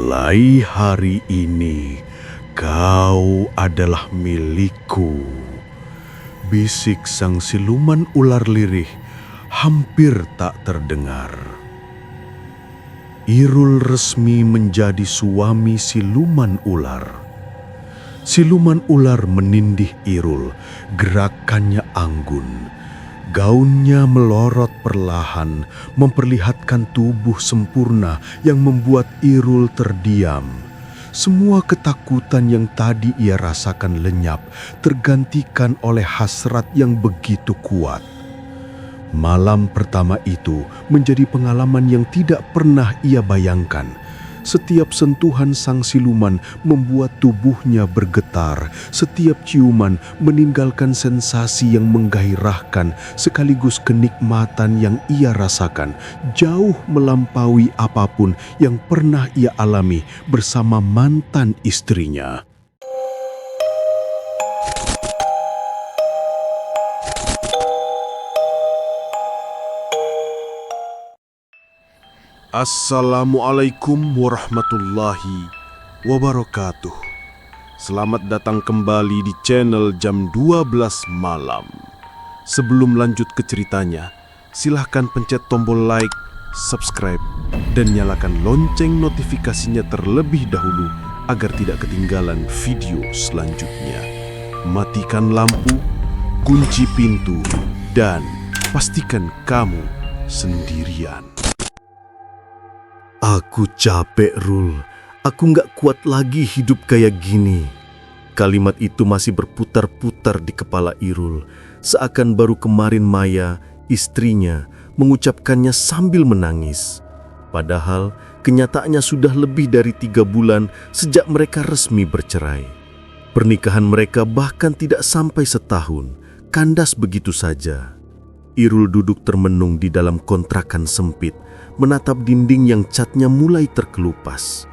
Mulai hari ini, kau adalah milikku. Bisik sang siluman ular lirih hampir tak terdengar. Irul resmi menjadi suami siluman ular. Siluman ular menindih Irul, gerakannya anggun. Gaunnya melorot perlahan, memperlihatkan tubuh sempurna yang membuat Irul terdiam. Semua ketakutan yang tadi ia rasakan lenyap, tergantikan oleh hasrat yang begitu kuat. Malam pertama itu menjadi pengalaman yang tidak pernah ia bayangkan. Setiap sentuhan sang siluman membuat tubuhnya bergetar. Setiap ciuman meninggalkan sensasi yang menggairahkan sekaligus kenikmatan yang ia rasakan jauh melampaui apapun yang pernah ia alami bersama mantan istrinya. Assalamualaikum warahmatullahi wabarakatuh. Selamat datang kembali di channel jam 12 malam. Sebelum lanjut ke ceritanya, silahkan pencet tombol like, subscribe, dan nyalakan lonceng notifikasinya terlebih dahulu agar tidak ketinggalan video selanjutnya. Matikan lampu, kunci pintu, dan pastikan kamu sendirian. Aku capek, Rul. Aku nggak kuat lagi hidup kayak gini. Kalimat itu masih berputar-putar di kepala Irul, seakan baru kemarin Maya, istrinya, mengucapkannya sambil menangis. Padahal kenyataannya sudah lebih dari 3 bulan sejak mereka resmi bercerai. Pernikahan mereka bahkan tidak sampai setahun, kandas begitu saja. Irul duduk termenung di dalam kontrakan sempit, menatap dinding yang catnya mulai terkelupas.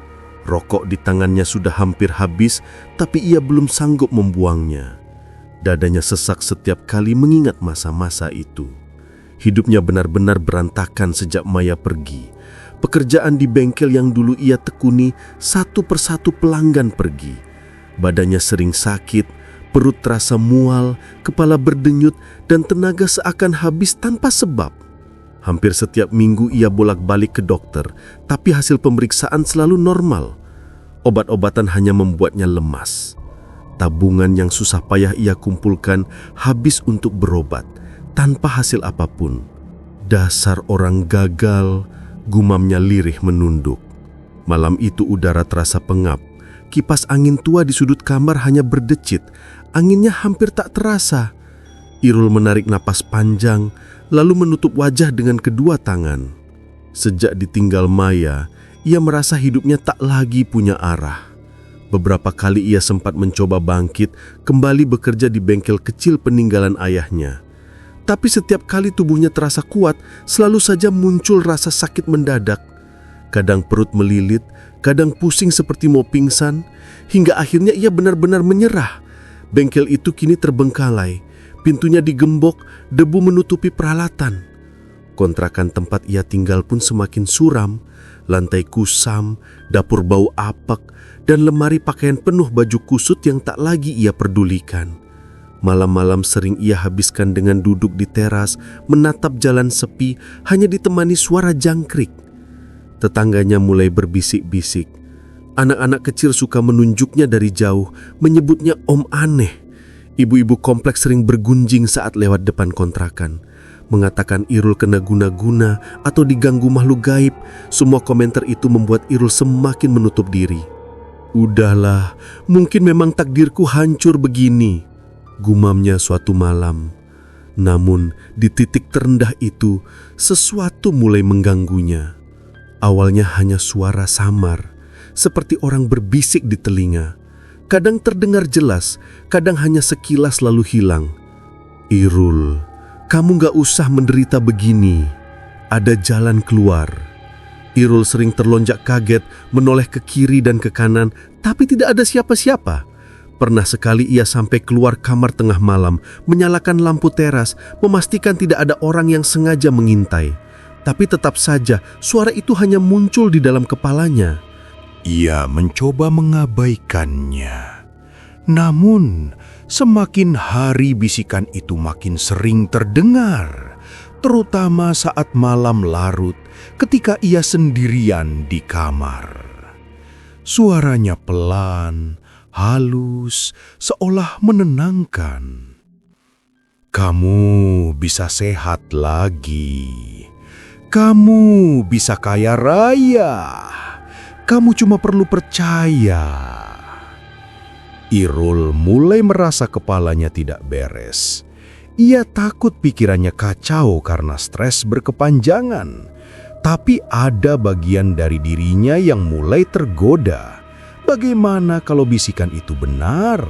Rokok di tangannya sudah hampir habis, tapi ia belum sanggup membuangnya. Dadanya sesak setiap kali mengingat masa-masa itu. Hidupnya benar-benar berantakan sejak Maya pergi. Pekerjaan di bengkel yang dulu ia tekuni, satu persatu pelanggan pergi. Badannya sering sakit, perut terasa mual, kepala berdenyut, dan tenaga seakan habis tanpa sebab. Hampir setiap minggu ia bolak-balik ke dokter, tapi hasil pemeriksaan selalu normal. Obat-obatan hanya membuatnya lemas. Tabungan yang susah payah ia kumpulkan habis untuk berobat, tanpa hasil apapun. Dasar orang gagal, gumamnya lirih menunduk. Malam itu udara terasa pengap. Kipas angin tua di sudut kamar hanya berdecit. Anginnya hampir tak terasa. Irul menarik napas panjang, lalu menutup wajah dengan kedua tangan. Sejak ditinggal Maya, ia merasa hidupnya tak lagi punya arah. Beberapa kali ia sempat mencoba bangkit, kembali bekerja di bengkel kecil peninggalan ayahnya. Tapi setiap kali tubuhnya terasa kuat, selalu saja muncul rasa sakit mendadak. Kadang perut melilit, kadang pusing seperti mau pingsan, hingga akhirnya ia benar-benar menyerah. Bengkel itu kini terbengkalai, pintunya digembok, debu menutupi peralatan. Kontrakan tempat ia tinggal pun semakin suram, lantai kusam, dapur bau apek, dan lemari pakaian penuh baju kusut yang tak lagi ia pedulikan. Malam-malam sering ia habiskan dengan duduk di teras, menatap jalan sepi, hanya ditemani suara jangkrik. Tetangganya mulai berbisik-bisik. Anak-anak kecil suka menunjuknya dari jauh, menyebutnya Om Aneh. Ibu-ibu kompleks sering bergunjing saat lewat depan kontrakan, mengatakan Irul kena guna-guna atau diganggu makhluk gaib. Semua komentar itu membuat Irul semakin menutup diri. Udahlah, mungkin memang takdirku hancur begini, gumamnya suatu malam. Namun di titik terendah itu, sesuatu mulai mengganggunya. Awalnya hanya suara samar, seperti orang berbisik di telinga. Kadang terdengar jelas, kadang hanya sekilas lalu hilang. Irul, kamu gak usah menderita begini. Ada jalan keluar. Irul sering terlonjak kaget, menoleh ke kiri dan ke kanan, tapi tidak ada siapa-siapa. Pernah sekali ia sampai keluar kamar tengah malam, menyalakan lampu teras, memastikan tidak ada orang yang sengaja mengintai. Tapi tetap saja suara itu hanya muncul di dalam kepalanya. Ia mencoba mengabaikannya. Namun, semakin hari bisikan itu makin sering terdengar, terutama saat malam larut ketika ia sendirian di kamar. Suaranya pelan, halus, seolah menenangkan. Kamu bisa sehat lagi. Kamu bisa kaya raya. Kamu cuma perlu percaya. Irul mulai merasa kepalanya tidak beres. Ia takut pikirannya kacau karena stres berkepanjangan. Tapi ada bagian dari dirinya yang mulai tergoda. Bagaimana kalau bisikan itu benar?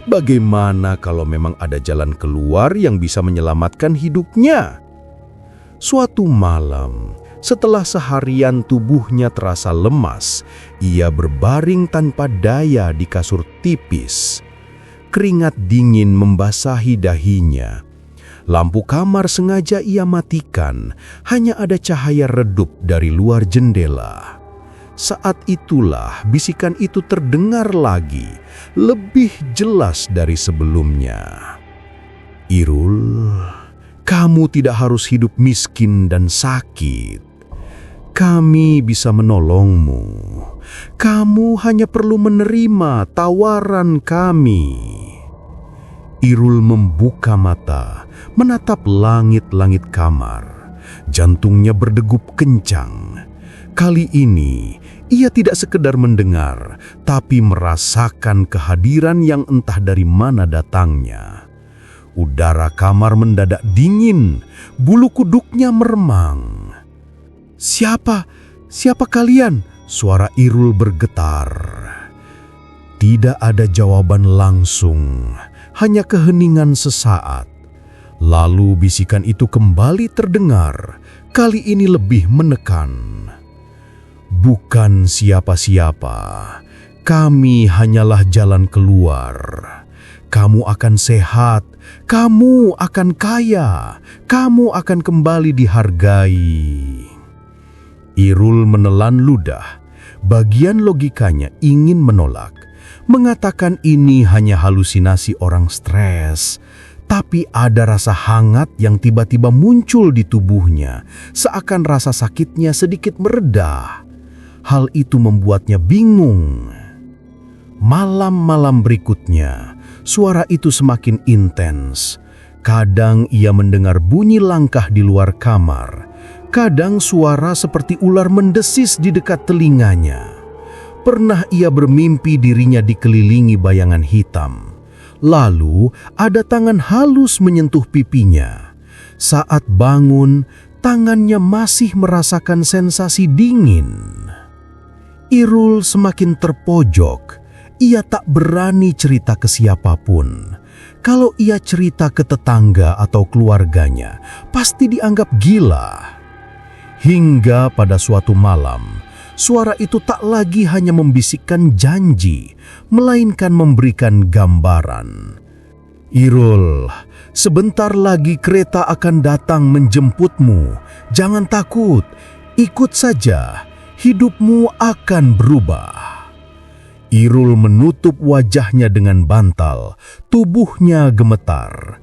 Bagaimana kalau memang ada jalan keluar yang bisa menyelamatkan hidupnya? Suatu malam, setelah seharian tubuhnya terasa lemas, ia berbaring tanpa daya di kasur tipis. Keringat dingin membasahi dahinya. Lampu kamar sengaja ia matikan, hanya ada cahaya redup dari luar jendela. Saat itulah bisikan itu terdengar lagi, lebih jelas dari sebelumnya. Irul, kamu tidak harus hidup miskin dan sakit. Kami bisa menolongmu. Kamu hanya perlu menerima tawaran kami. Irul membuka mata, menatap langit-langit kamar. Jantungnya berdegup kencang. Kali ini, ia tidak sekedar mendengar, tapi merasakan kehadiran yang entah dari mana datangnya. Udara kamar mendadak dingin, bulu kuduknya meremang. Siapa kalian? Suara Irul bergetar. Tidak ada jawaban langsung, hanya keheningan sesaat. Lalu bisikan itu kembali terdengar, kali ini lebih menekan. Bukan siapa-siapa, kami hanyalah jalan keluar. Kamu akan sehat, kamu akan kaya, kamu akan kembali dihargai. Irul menelan ludah. Bagian logikanya ingin menolak, mengatakan ini hanya halusinasi orang stres. Tapi ada rasa hangat yang tiba-tiba muncul di tubuhnya, seakan rasa sakitnya sedikit mereda. Hal itu membuatnya bingung. Malam-malam berikutnya, suara itu semakin intens. Kadang ia mendengar bunyi langkah di luar kamar. Kadang suara seperti ular mendesis di dekat telinganya. Pernah ia bermimpi dirinya dikelilingi bayangan hitam. Lalu ada tangan halus menyentuh pipinya. Saat bangun, tangannya masih merasakan sensasi dingin. Irul semakin terpojok. Ia tak berani cerita ke siapapun. Kalau ia cerita ke tetangga atau keluarganya, pasti dianggap gila. Hingga pada suatu malam, suara itu tak lagi hanya membisikkan janji, melainkan memberikan gambaran. Irul, sebentar lagi kereta akan datang menjemputmu. Jangan takut, ikut saja. Hidupmu akan berubah. Irul menutup wajahnya dengan bantal, tubuhnya gemetar.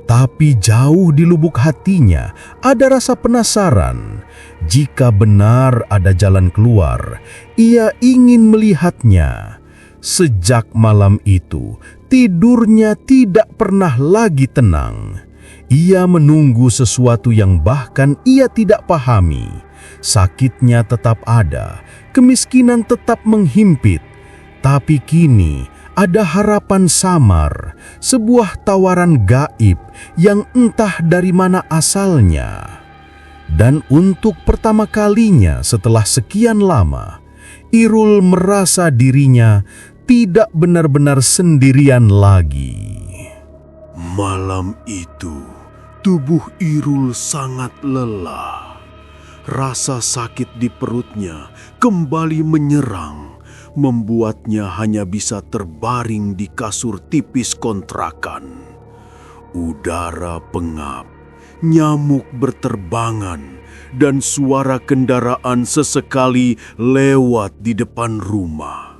Tapi jauh di lubuk hatinya ada rasa penasaran. Jika benar ada jalan keluar, ia ingin melihatnya. Sejak malam itu, tidurnya tidak pernah lagi tenang. Ia menunggu sesuatu yang bahkan ia tidak pahami. Sakitnya tetap ada, kemiskinan tetap menghimpit. Tapi kini ada harapan samar, sebuah tawaran gaib yang entah dari mana asalnya. Dan untuk pertama kalinya setelah sekian lama, Irul merasa dirinya tidak benar-benar sendirian lagi. Malam itu, tubuh Irul sangat lelah. Rasa sakit di perutnya kembali menyerang, membuatnya hanya bisa terbaring di kasur tipis kontrakan. Udara pengap, nyamuk berterbangan, dan suara kendaraan sesekali lewat di depan rumah.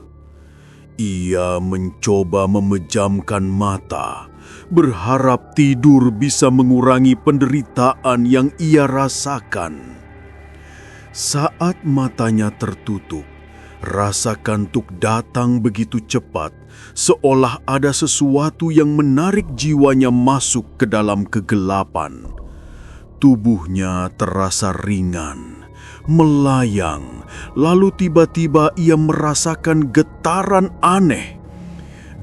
Ia mencoba memejamkan mata, berharap tidur bisa mengurangi penderitaan yang ia rasakan. Saat matanya tertutup, rasa kantuk datang begitu cepat, seolah ada sesuatu yang menarik jiwanya masuk ke dalam kegelapan. Tubuhnya terasa ringan, melayang, lalu tiba-tiba ia merasakan getaran aneh.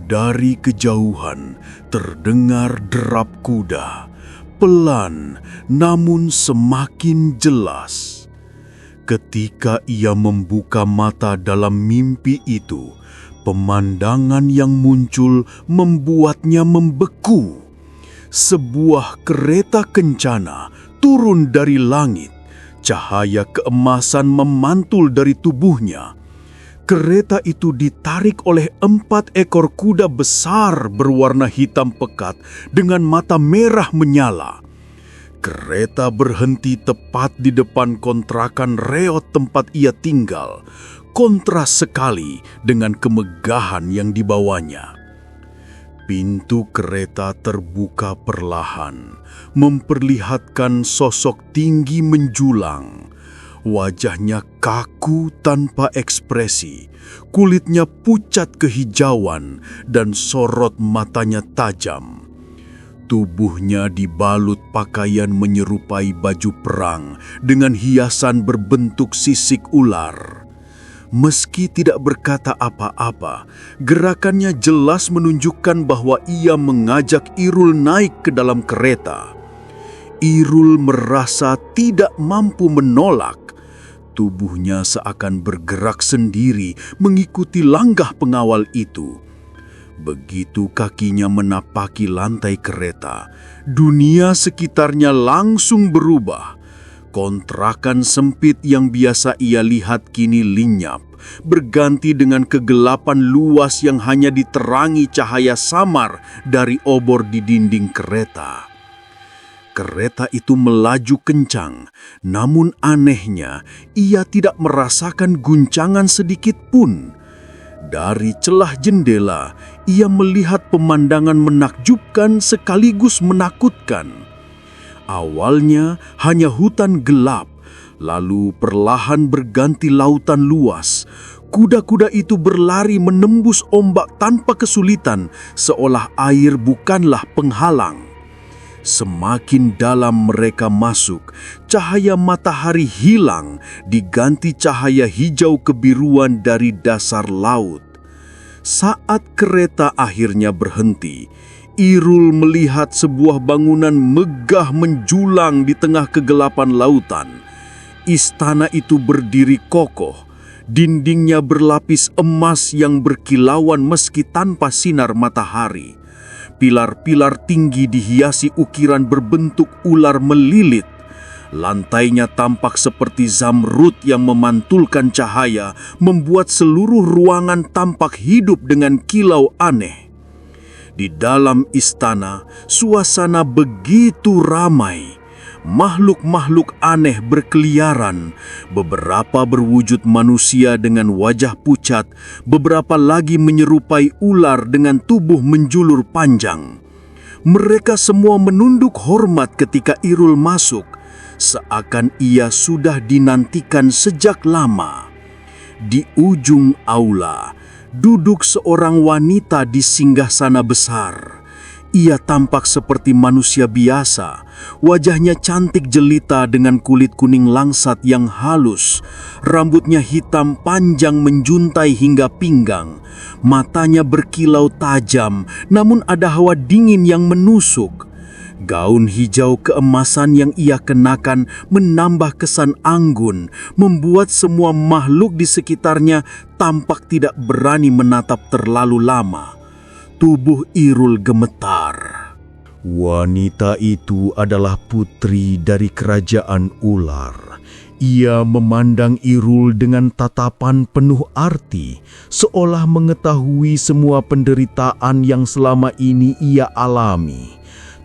Dari kejauhan terdengar derap kuda, pelan namun semakin jelas. Ketika ia membuka mata dalam mimpi itu, pemandangan yang muncul membuatnya membeku. Sebuah kereta kencana turun dari langit. Cahaya keemasan memantul dari tubuhnya. Kereta itu ditarik oleh 4 ekor kuda besar berwarna hitam pekat dengan mata merah menyala. Kereta berhenti tepat di depan kontrakan reot tempat ia tinggal. Kontras sekali dengan kemegahan yang dibawanya. Pintu kereta terbuka perlahan, memperlihatkan sosok tinggi menjulang. Wajahnya kaku tanpa ekspresi, kulitnya pucat kehijauan dan sorot matanya tajam. Tubuhnya dibalut pakaian menyerupai baju perang dengan hiasan berbentuk sisik ular. Meski tidak berkata apa-apa, gerakannya jelas menunjukkan bahwa ia mengajak Irul naik ke dalam kereta. Irul merasa tidak mampu menolak. Tubuhnya seakan bergerak sendiri mengikuti langkah pengawal itu. Begitu kakinya menapaki lantai kereta, dunia sekitarnya langsung berubah. Kontrakan sempit yang biasa ia lihat kini lenyap, berganti dengan kegelapan luas yang hanya diterangi cahaya samar dari obor di dinding kereta. Kereta itu melaju kencang, namun anehnya ia tidak merasakan guncangan sedikit pun. Dari celah jendela, ia melihat pemandangan menakjubkan sekaligus menakutkan. Awalnya hanya hutan gelap, lalu perlahan berganti lautan luas. Kuda-kuda itu berlari menembus ombak tanpa kesulitan, seolah air bukanlah penghalang. Semakin dalam mereka masuk, cahaya matahari hilang, diganti cahaya hijau kebiruan dari dasar laut. Saat kereta akhirnya berhenti, Irul melihat sebuah bangunan megah menjulang di tengah kegelapan lautan. Istana itu berdiri kokoh, dindingnya berlapis emas yang berkilauan meski tanpa sinar matahari. Pilar-pilar tinggi dihiasi ukiran berbentuk ular melilit. Lantainya tampak seperti zamrud yang memantulkan cahaya, membuat seluruh ruangan tampak hidup dengan kilau aneh. Di dalam istana, suasana begitu ramai. Makhluk-makhluk aneh berkeliaran, beberapa berwujud manusia dengan wajah pucat, beberapa lagi menyerupai ular dengan tubuh menjulur panjang. Mereka semua menunduk hormat ketika Irul masuk, seakan ia sudah dinantikan sejak lama. Di ujung aula, duduk seorang wanita di singgasana besar. Ia tampak seperti manusia biasa, wajahnya cantik jelita dengan kulit kuning langsat yang halus, rambutnya hitam panjang menjuntai hingga pinggang, matanya berkilau tajam, namun ada hawa dingin yang menusuk. Gaun hijau keemasan yang ia kenakan menambah kesan anggun, membuat semua makhluk di sekitarnya tampak tidak berani menatap terlalu lama. Tubuh Irul gemetar. Wanita itu adalah putri dari kerajaan ular. Ia memandang Irul dengan tatapan penuh arti, seolah mengetahui semua penderitaan yang selama ini ia alami.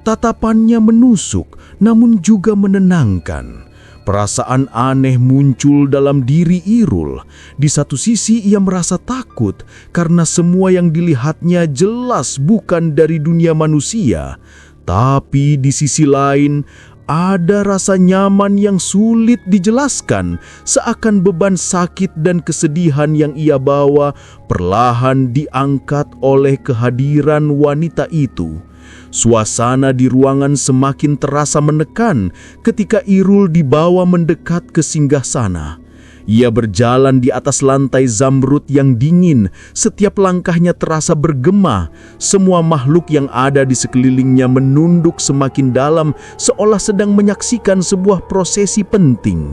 Tatapannya menusuk, namun juga menenangkan. Perasaan aneh muncul dalam diri Irul. Di satu sisi ia merasa takut karena semua yang dilihatnya jelas bukan dari dunia manusia. Tapi di sisi lain, ada rasa nyaman yang sulit dijelaskan, seakan beban sakit dan kesedihan yang ia bawa perlahan diangkat oleh kehadiran wanita itu. Suasana di ruangan semakin terasa menekan ketika Irul dibawa mendekat ke singgasana. Ia berjalan di atas lantai zamrud yang dingin, setiap langkahnya terasa bergema. Semua makhluk yang ada di sekelilingnya menunduk semakin dalam, seolah sedang menyaksikan sebuah prosesi penting.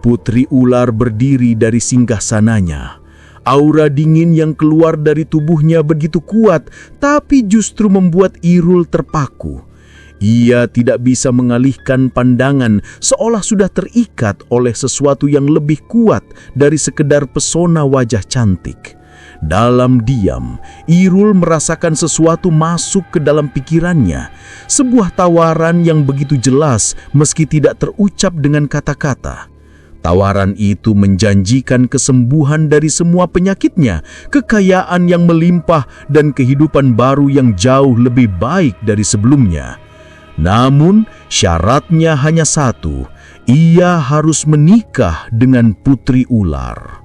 Putri ular berdiri dari singgasananya. Aura dingin yang keluar dari tubuhnya begitu kuat, tapi justru membuat Irul terpaku. Ia tidak bisa mengalihkan pandangan, seolah sudah terikat oleh sesuatu yang lebih kuat dari sekedar pesona wajah cantik. Dalam diam, Irul merasakan sesuatu masuk ke dalam pikirannya. Sebuah tawaran yang begitu jelas meski tidak terucap dengan kata-kata. Tawaran itu menjanjikan kesembuhan dari semua penyakitnya, kekayaan yang melimpah, dan kehidupan baru yang jauh lebih baik dari sebelumnya. Namun, syaratnya hanya satu: ia harus menikah dengan putri ular.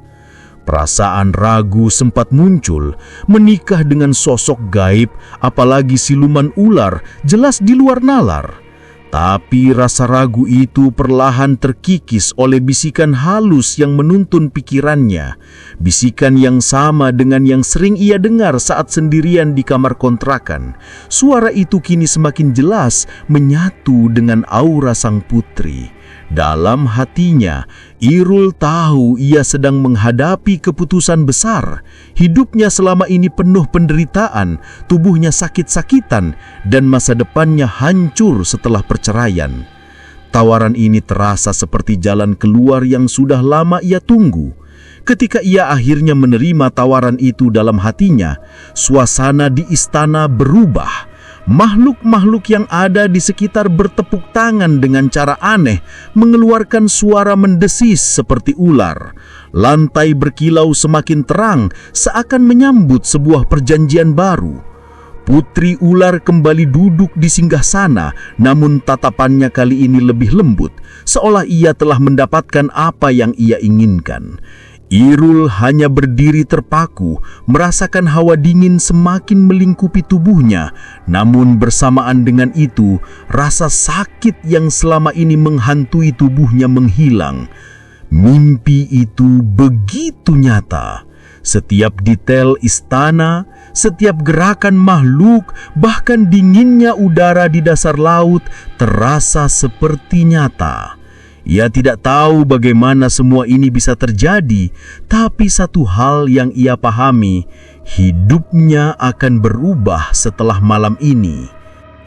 Perasaan ragu sempat muncul. Menikah dengan sosok gaib, apalagi siluman ular, jelas di luar nalar. Tapi rasa ragu itu perlahan terkikis oleh bisikan halus yang menuntun pikirannya. Bisikan yang sama dengan yang sering ia dengar saat sendirian di kamar kontrakan. Suara itu kini semakin jelas menyatu dengan aura sang putri. Dalam hatinya, Irul tahu ia sedang menghadapi keputusan besar. Hidupnya selama ini penuh penderitaan, tubuhnya sakit-sakitan, dan masa depannya hancur setelah perceraian. Tawaran ini terasa seperti jalan keluar yang sudah lama ia tunggu. Ketika ia akhirnya menerima tawaran itu dalam hatinya, suasana di istana berubah. Makhluk-makhluk yang ada di sekitar bertepuk tangan dengan cara aneh, mengeluarkan suara mendesis seperti ular. Lantai berkilau semakin terang, seakan menyambut sebuah perjanjian baru. Putri ular kembali duduk di singgasana, namun tatapannya kali ini lebih lembut, seolah ia telah mendapatkan apa yang ia inginkan. Irul hanya berdiri terpaku, merasakan hawa dingin semakin melingkupi tubuhnya. Namun bersamaan dengan itu, rasa sakit yang selama ini menghantui tubuhnya menghilang. Mimpi itu begitu nyata. Setiap detail istana, setiap gerakan makhluk, bahkan dinginnya udara di dasar laut terasa seperti nyata. Ia tidak tahu bagaimana semua ini bisa terjadi, tapi satu hal yang ia pahami, hidupnya akan berubah setelah malam ini.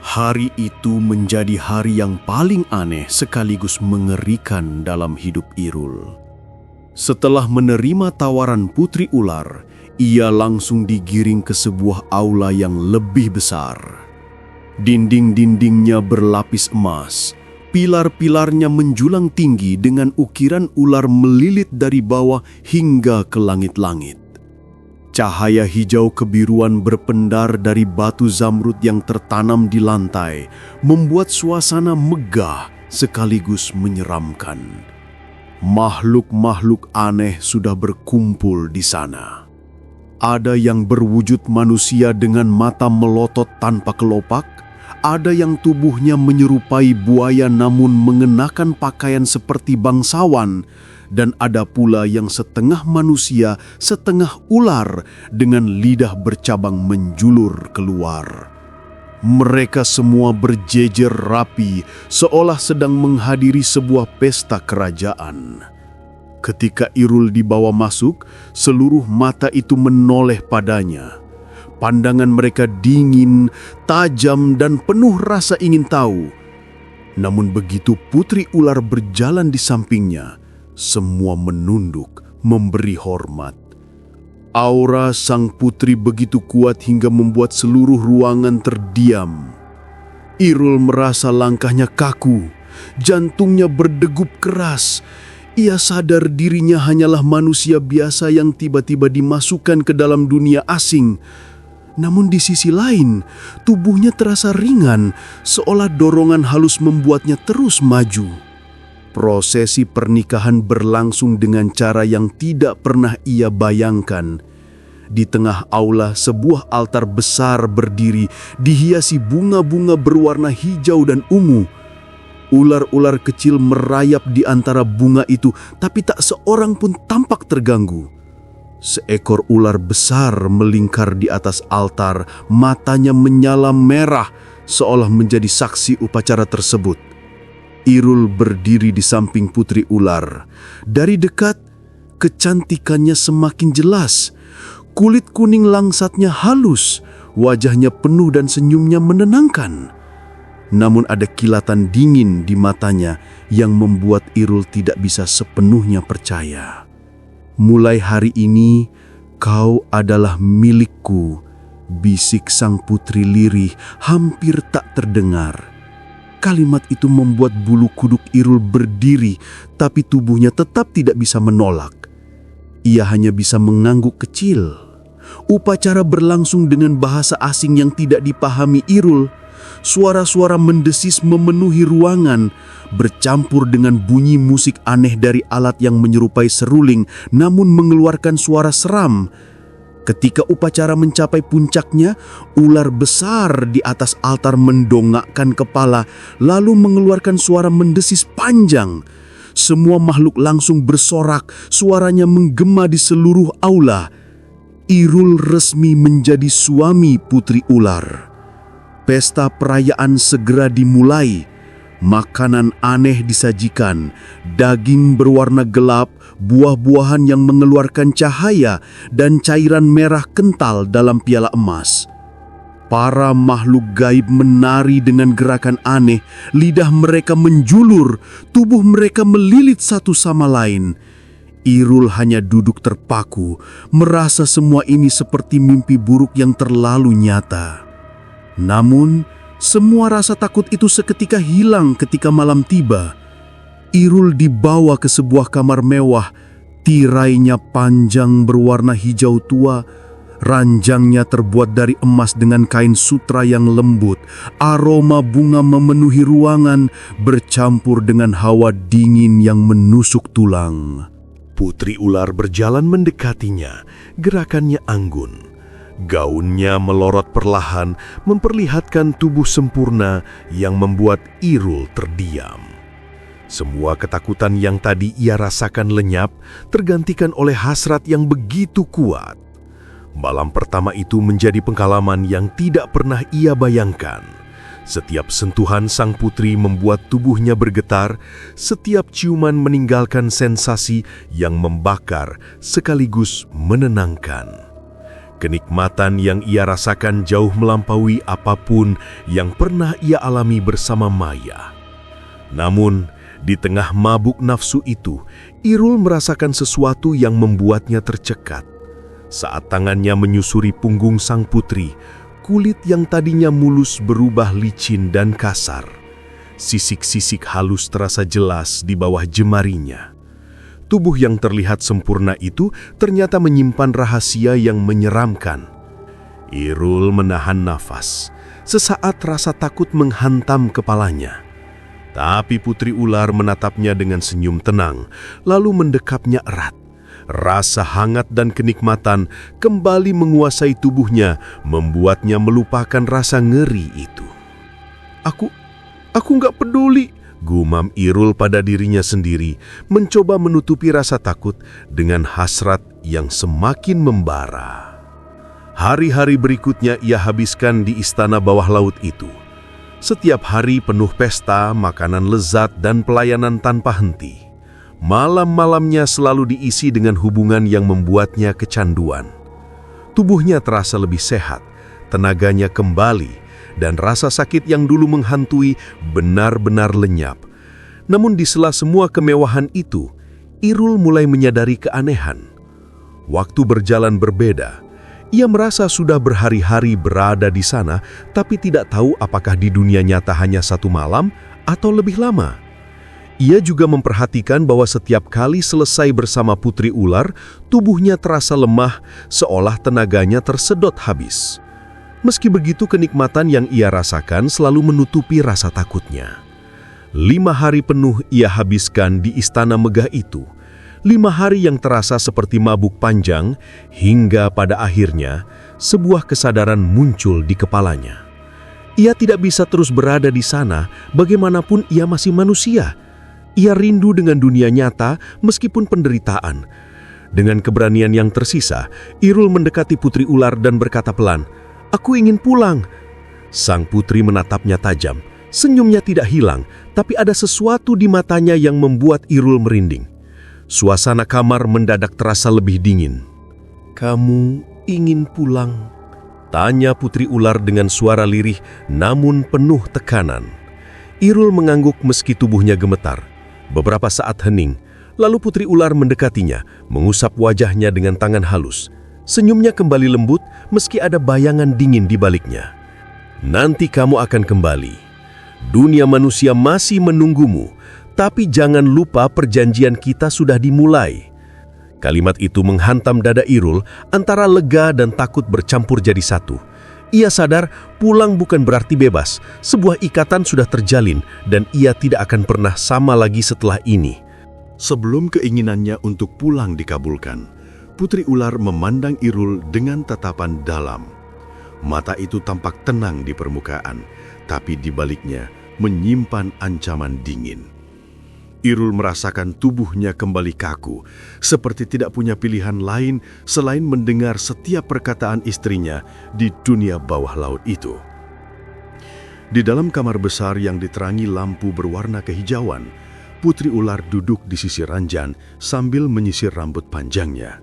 Hari itu menjadi hari yang paling aneh sekaligus mengerikan dalam hidup Irul. Setelah menerima tawaran putri ular, ia langsung digiring ke sebuah aula yang lebih besar. Dinding-dindingnya berlapis emas. Pilar-pilarnya menjulang tinggi dengan ukiran ular melilit dari bawah hingga ke langit-langit. Cahaya hijau kebiruan berpendar dari batu zamrud yang tertanam di lantai, membuat suasana megah sekaligus menyeramkan. Makhluk-makhluk aneh sudah berkumpul di sana. Ada yang berwujud manusia dengan mata melotot tanpa kelopak, ada yang tubuhnya menyerupai buaya namun mengenakan pakaian seperti bangsawan, dan ada pula yang setengah manusia, setengah ular dengan lidah bercabang menjulur keluar. Mereka semua berjejer rapi, seolah sedang menghadiri sebuah pesta kerajaan. Ketika Irul dibawa masuk, seluruh mata itu menoleh padanya. Pandangan mereka dingin, tajam, dan penuh rasa ingin tahu. Namun begitu putri ular berjalan di sampingnya, semua menunduk, memberi hormat. Aura sang putri begitu kuat hingga membuat seluruh ruangan terdiam. Irul merasa langkahnya kaku, Jantungnya berdegup keras. Ia sadar dirinya hanyalah manusia biasa yang tiba-tiba dimasukkan ke dalam dunia asing. Namun di sisi lain, tubuhnya terasa ringan, seolah dorongan halus membuatnya terus maju. Prosesi pernikahan berlangsung dengan cara yang tidak pernah ia bayangkan. Di tengah aula, sebuah altar besar berdiri, dihiasi bunga-bunga berwarna hijau dan ungu. Ular-ular kecil merayap di antara bunga itu, tapi tak seorang pun tampak terganggu. Seekor ular besar melingkar di atas altar, matanya menyala merah, seolah menjadi saksi upacara tersebut. Irul berdiri di samping putri ular. Dari dekat, kecantikannya semakin jelas. Kulit kuning langsatnya halus, wajahnya penuh dan senyumnya menenangkan. Namun ada kilatan dingin di matanya yang membuat Irul tidak bisa sepenuhnya percaya. "Mulai hari ini, kau adalah milikku," bisik sang putri lirih hampir tak terdengar. Kalimat itu membuat bulu kuduk Irul berdiri, tapi tubuhnya tetap tidak bisa menolak. Ia hanya bisa mengangguk kecil. Upacara berlangsung dengan bahasa asing yang tidak dipahami Irul. Suara-suara mendesis memenuhi ruangan, bercampur dengan bunyi musik aneh dari alat yang menyerupai seruling, namun mengeluarkan suara seram. Ketika upacara mencapai puncaknya, ular besar di atas altar mendongakkan kepala, lalu mengeluarkan suara mendesis panjang. Semua makhluk langsung bersorak, suaranya menggema di seluruh aula. Irul resmi menjadi suami putri ular. Pesta perayaan segera dimulai. Makanan aneh disajikan, daging berwarna gelap, buah-buahan yang mengeluarkan cahaya, dan cairan merah kental dalam piala emas. Para makhluk gaib menari dengan gerakan aneh, lidah mereka menjulur, tubuh mereka melilit satu sama lain. Irul hanya duduk terpaku, merasa semua ini seperti mimpi buruk yang terlalu nyata. Namun, semua rasa takut itu seketika hilang ketika malam tiba. Irul dibawa ke sebuah kamar mewah. Tirainya panjang berwarna hijau tua. Ranjangnya terbuat dari emas dengan kain sutra yang lembut. Aroma bunga memenuhi ruangan, bercampur dengan hawa dingin yang menusuk tulang. Putri ular berjalan mendekatinya, gerakannya anggun. Gaunnya melorot perlahan, memperlihatkan tubuh sempurna yang membuat Irul terdiam. Semua ketakutan yang tadi ia rasakan lenyap, tergantikan oleh hasrat yang begitu kuat. Malam pertama itu menjadi pengalaman yang tidak pernah ia bayangkan. Setiap sentuhan sang putri membuat tubuhnya bergetar, setiap ciuman meninggalkan sensasi yang membakar sekaligus menenangkan. Kenikmatan yang ia rasakan jauh melampaui apapun yang pernah ia alami bersama Maya. Namun, di tengah mabuk nafsu itu, Irul merasakan sesuatu yang membuatnya tercekat. Saat tangannya menyusuri punggung sang putri, kulit yang tadinya mulus berubah licin dan kasar. Sisik-sisik halus terasa jelas di bawah jemarinya. Tubuh yang terlihat sempurna itu ternyata menyimpan rahasia yang menyeramkan. Irul menahan nafas. Sesaat rasa takut menghantam kepalanya. Tapi putri ular menatapnya dengan senyum tenang, lalu mendekapnya erat. Rasa hangat dan kenikmatan kembali menguasai tubuhnya, membuatnya melupakan rasa ngeri itu. Aku nggak peduli, gumam Irul pada dirinya sendiri, mencoba menutupi rasa takut dengan hasrat yang semakin membara. Hari-hari berikutnya ia habiskan di istana bawah laut itu. Setiap hari penuh pesta, makanan lezat, dan pelayanan tanpa henti. Malam-malamnya selalu diisi dengan hubungan yang membuatnya kecanduan. Tubuhnya terasa lebih sehat, tenaganya kembali, dan rasa sakit yang dulu menghantui benar-benar lenyap. Namun di sela semua kemewahan itu, Irul mulai menyadari keanehan. Waktu berjalan berbeda. Ia merasa sudah berhari-hari berada di sana, tapi tidak tahu apakah di dunia nyata hanya satu malam atau lebih lama? Ia juga memperhatikan bahwa setiap kali selesai bersama putri ular, tubuhnya terasa lemah, seolah tenaganya tersedot habis. Meski begitu, kenikmatan yang ia rasakan selalu menutupi rasa takutnya. 5 hari penuh ia habiskan di istana megah itu. 5 hari yang terasa seperti mabuk panjang, hingga pada akhirnya sebuah kesadaran muncul di kepalanya. Ia tidak bisa terus berada di sana, bagaimanapun ia masih manusia. Ia rindu dengan dunia nyata meskipun penderitaan. Dengan keberanian yang tersisa, Irul mendekati putri ular dan berkata pelan, "Aku ingin pulang." Sang putri menatapnya tajam. Senyumnya tidak hilang, tapi ada sesuatu di matanya yang membuat Irul merinding. Suasana kamar mendadak terasa lebih dingin. "Kamu ingin pulang?" tanya putri ular dengan suara lirih namun penuh tekanan. Irul mengangguk meski tubuhnya gemetar. Beberapa saat hening, lalu putri ular mendekatinya, mengusap wajahnya dengan tangan halus. Senyumnya kembali lembut meski ada bayangan dingin di baliknya. "Nanti kamu akan kembali. Dunia manusia masih menunggumu, tapi jangan lupa perjanjian kita sudah dimulai." Kalimat itu menghantam dada Irul, antara lega dan takut bercampur jadi satu. Ia sadar pulang bukan berarti bebas, sebuah ikatan sudah terjalin dan ia tidak akan pernah sama lagi setelah ini. Sebelum keinginannya untuk pulang dikabulkan, putri ular memandang Irul dengan tatapan dalam. Mata itu tampak tenang di permukaan, tapi di baliknya menyimpan ancaman dingin. Irul merasakan tubuhnya kembali kaku, seperti tidak punya pilihan lain selain mendengar setiap perkataan istrinya di dunia bawah laut itu. Di dalam kamar besar yang diterangi lampu berwarna kehijauan, putri ular duduk di sisi ranjang sambil menyisir rambut panjangnya.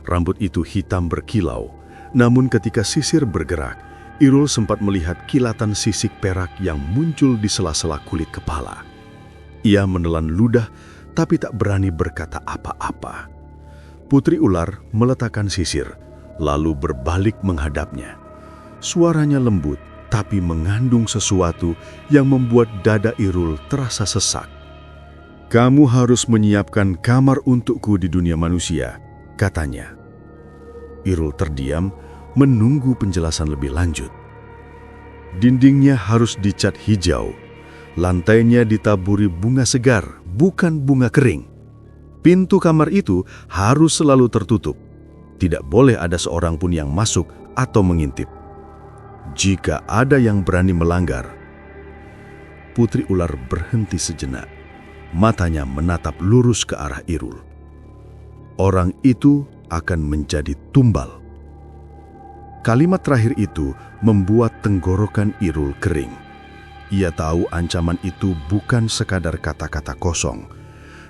Rambut itu hitam berkilau, namun ketika sisir bergerak, Irul sempat melihat kilatan sisik perak yang muncul di sela-sela kulit kepala. Ia menelan ludah, tapi tak berani berkata apa-apa. Putri ular meletakkan sisir, lalu berbalik menghadapnya. Suaranya lembut, tapi mengandung sesuatu yang membuat dada Irul terasa sesak. "Kamu harus menyiapkan kamar untukku di dunia manusia," katanya. Irul terdiam, menunggu penjelasan lebih lanjut. Dindingnya harus dicat hijau. Lantainya ditaburi bunga segar, bukan bunga kering. Pintu kamar itu harus selalu tertutup. Tidak boleh ada seorang pun yang masuk atau mengintip. Jika ada yang berani melanggar, putri ular berhenti sejenak. Matanya menatap lurus ke arah Irul. Orang itu akan menjadi tumbal. Kalimat terakhir itu membuat tenggorokan Irul kering. Ia tahu ancaman itu bukan sekadar kata-kata kosong.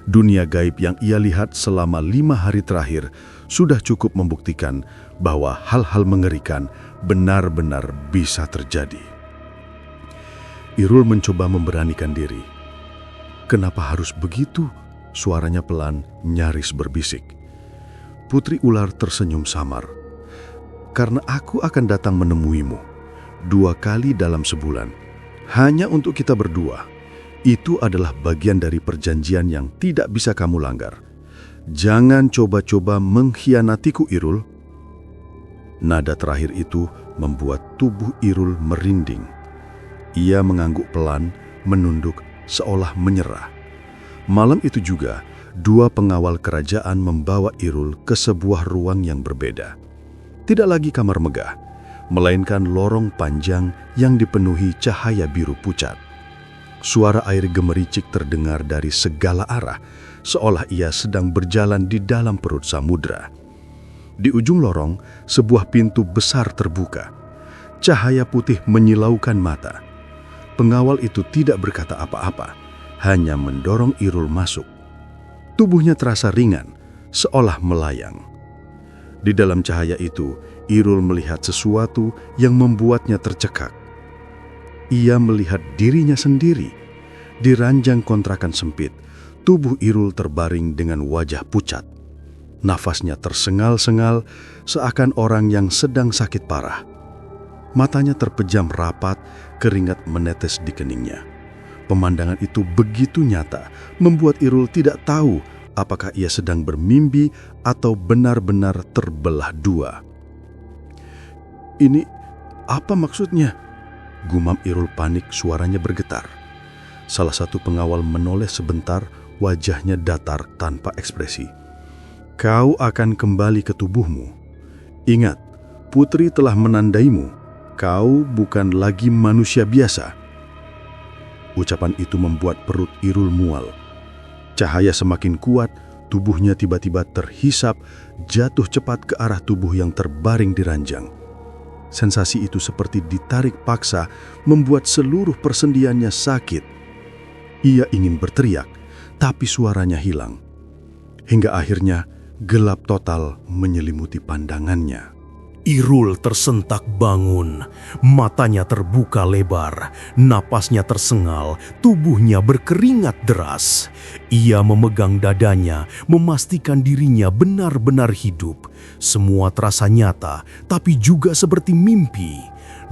Dunia gaib yang ia lihat selama 5 hari terakhir sudah cukup membuktikan bahwa hal-hal mengerikan benar-benar bisa terjadi. Irul mencoba memberanikan diri. "Kenapa harus begitu?" Suaranya pelan, nyaris berbisik. Putri ular tersenyum samar. "Karena aku akan datang menemuimu 2 kali dalam sebulan. Hanya untuk kita berdua. Itu adalah bagian dari perjanjian yang tidak bisa kamu langgar. Jangan coba-coba mengkhianatiku, Irul." Nada terakhir itu membuat tubuh Irul merinding. Ia mengangguk pelan, menunduk, seolah menyerah. Malam itu juga, 2 pengawal kerajaan membawa Irul ke sebuah ruang yang berbeda. Tidak lagi kamar megah, melainkan lorong panjang yang dipenuhi cahaya biru pucat. Suara air gemericik terdengar dari segala arah, seolah ia sedang berjalan di dalam perut samudra. Di ujung lorong, sebuah pintu besar terbuka. Cahaya putih menyilaukan mata. Pengawal itu tidak berkata apa-apa, hanya mendorong Irul masuk. Tubuhnya terasa ringan, seolah melayang. Di dalam cahaya itu, Irul melihat sesuatu yang membuatnya tercekak. Ia melihat dirinya sendiri. Di ranjang kontrakan sempit, tubuh Irul terbaring dengan wajah pucat. Nafasnya tersengal-sengal, seakan orang yang sedang sakit parah. Matanya terpejam rapat, keringat menetes di keningnya. Pemandangan itu begitu nyata, membuat Irul tidak tahu apakah ia sedang bermimpi atau benar-benar terbelah dua. "Ini apa maksudnya?" gumam Irul panik, suaranya bergetar. Salah satu pengawal menoleh sebentar, wajahnya datar tanpa ekspresi. "Kau akan kembali ke tubuhmu. Ingat, putri telah menandaimu. Kau bukan lagi manusia biasa." Ucapan itu membuat perut Irul mual. Cahaya semakin kuat, tubuhnya tiba-tiba terhisap, jatuh cepat ke arah tubuh yang terbaring di ranjang. Sensasi itu seperti ditarik paksa, membuat seluruh persendiannya sakit. Ia ingin berteriak, tapi suaranya hilang. Hingga akhirnya gelap total menyelimuti pandangannya. Irul tersentak bangun, matanya terbuka lebar, napasnya tersengal, tubuhnya berkeringat deras. Ia memegang dadanya, memastikan dirinya benar-benar hidup. Semua terasa nyata, tapi juga seperti mimpi.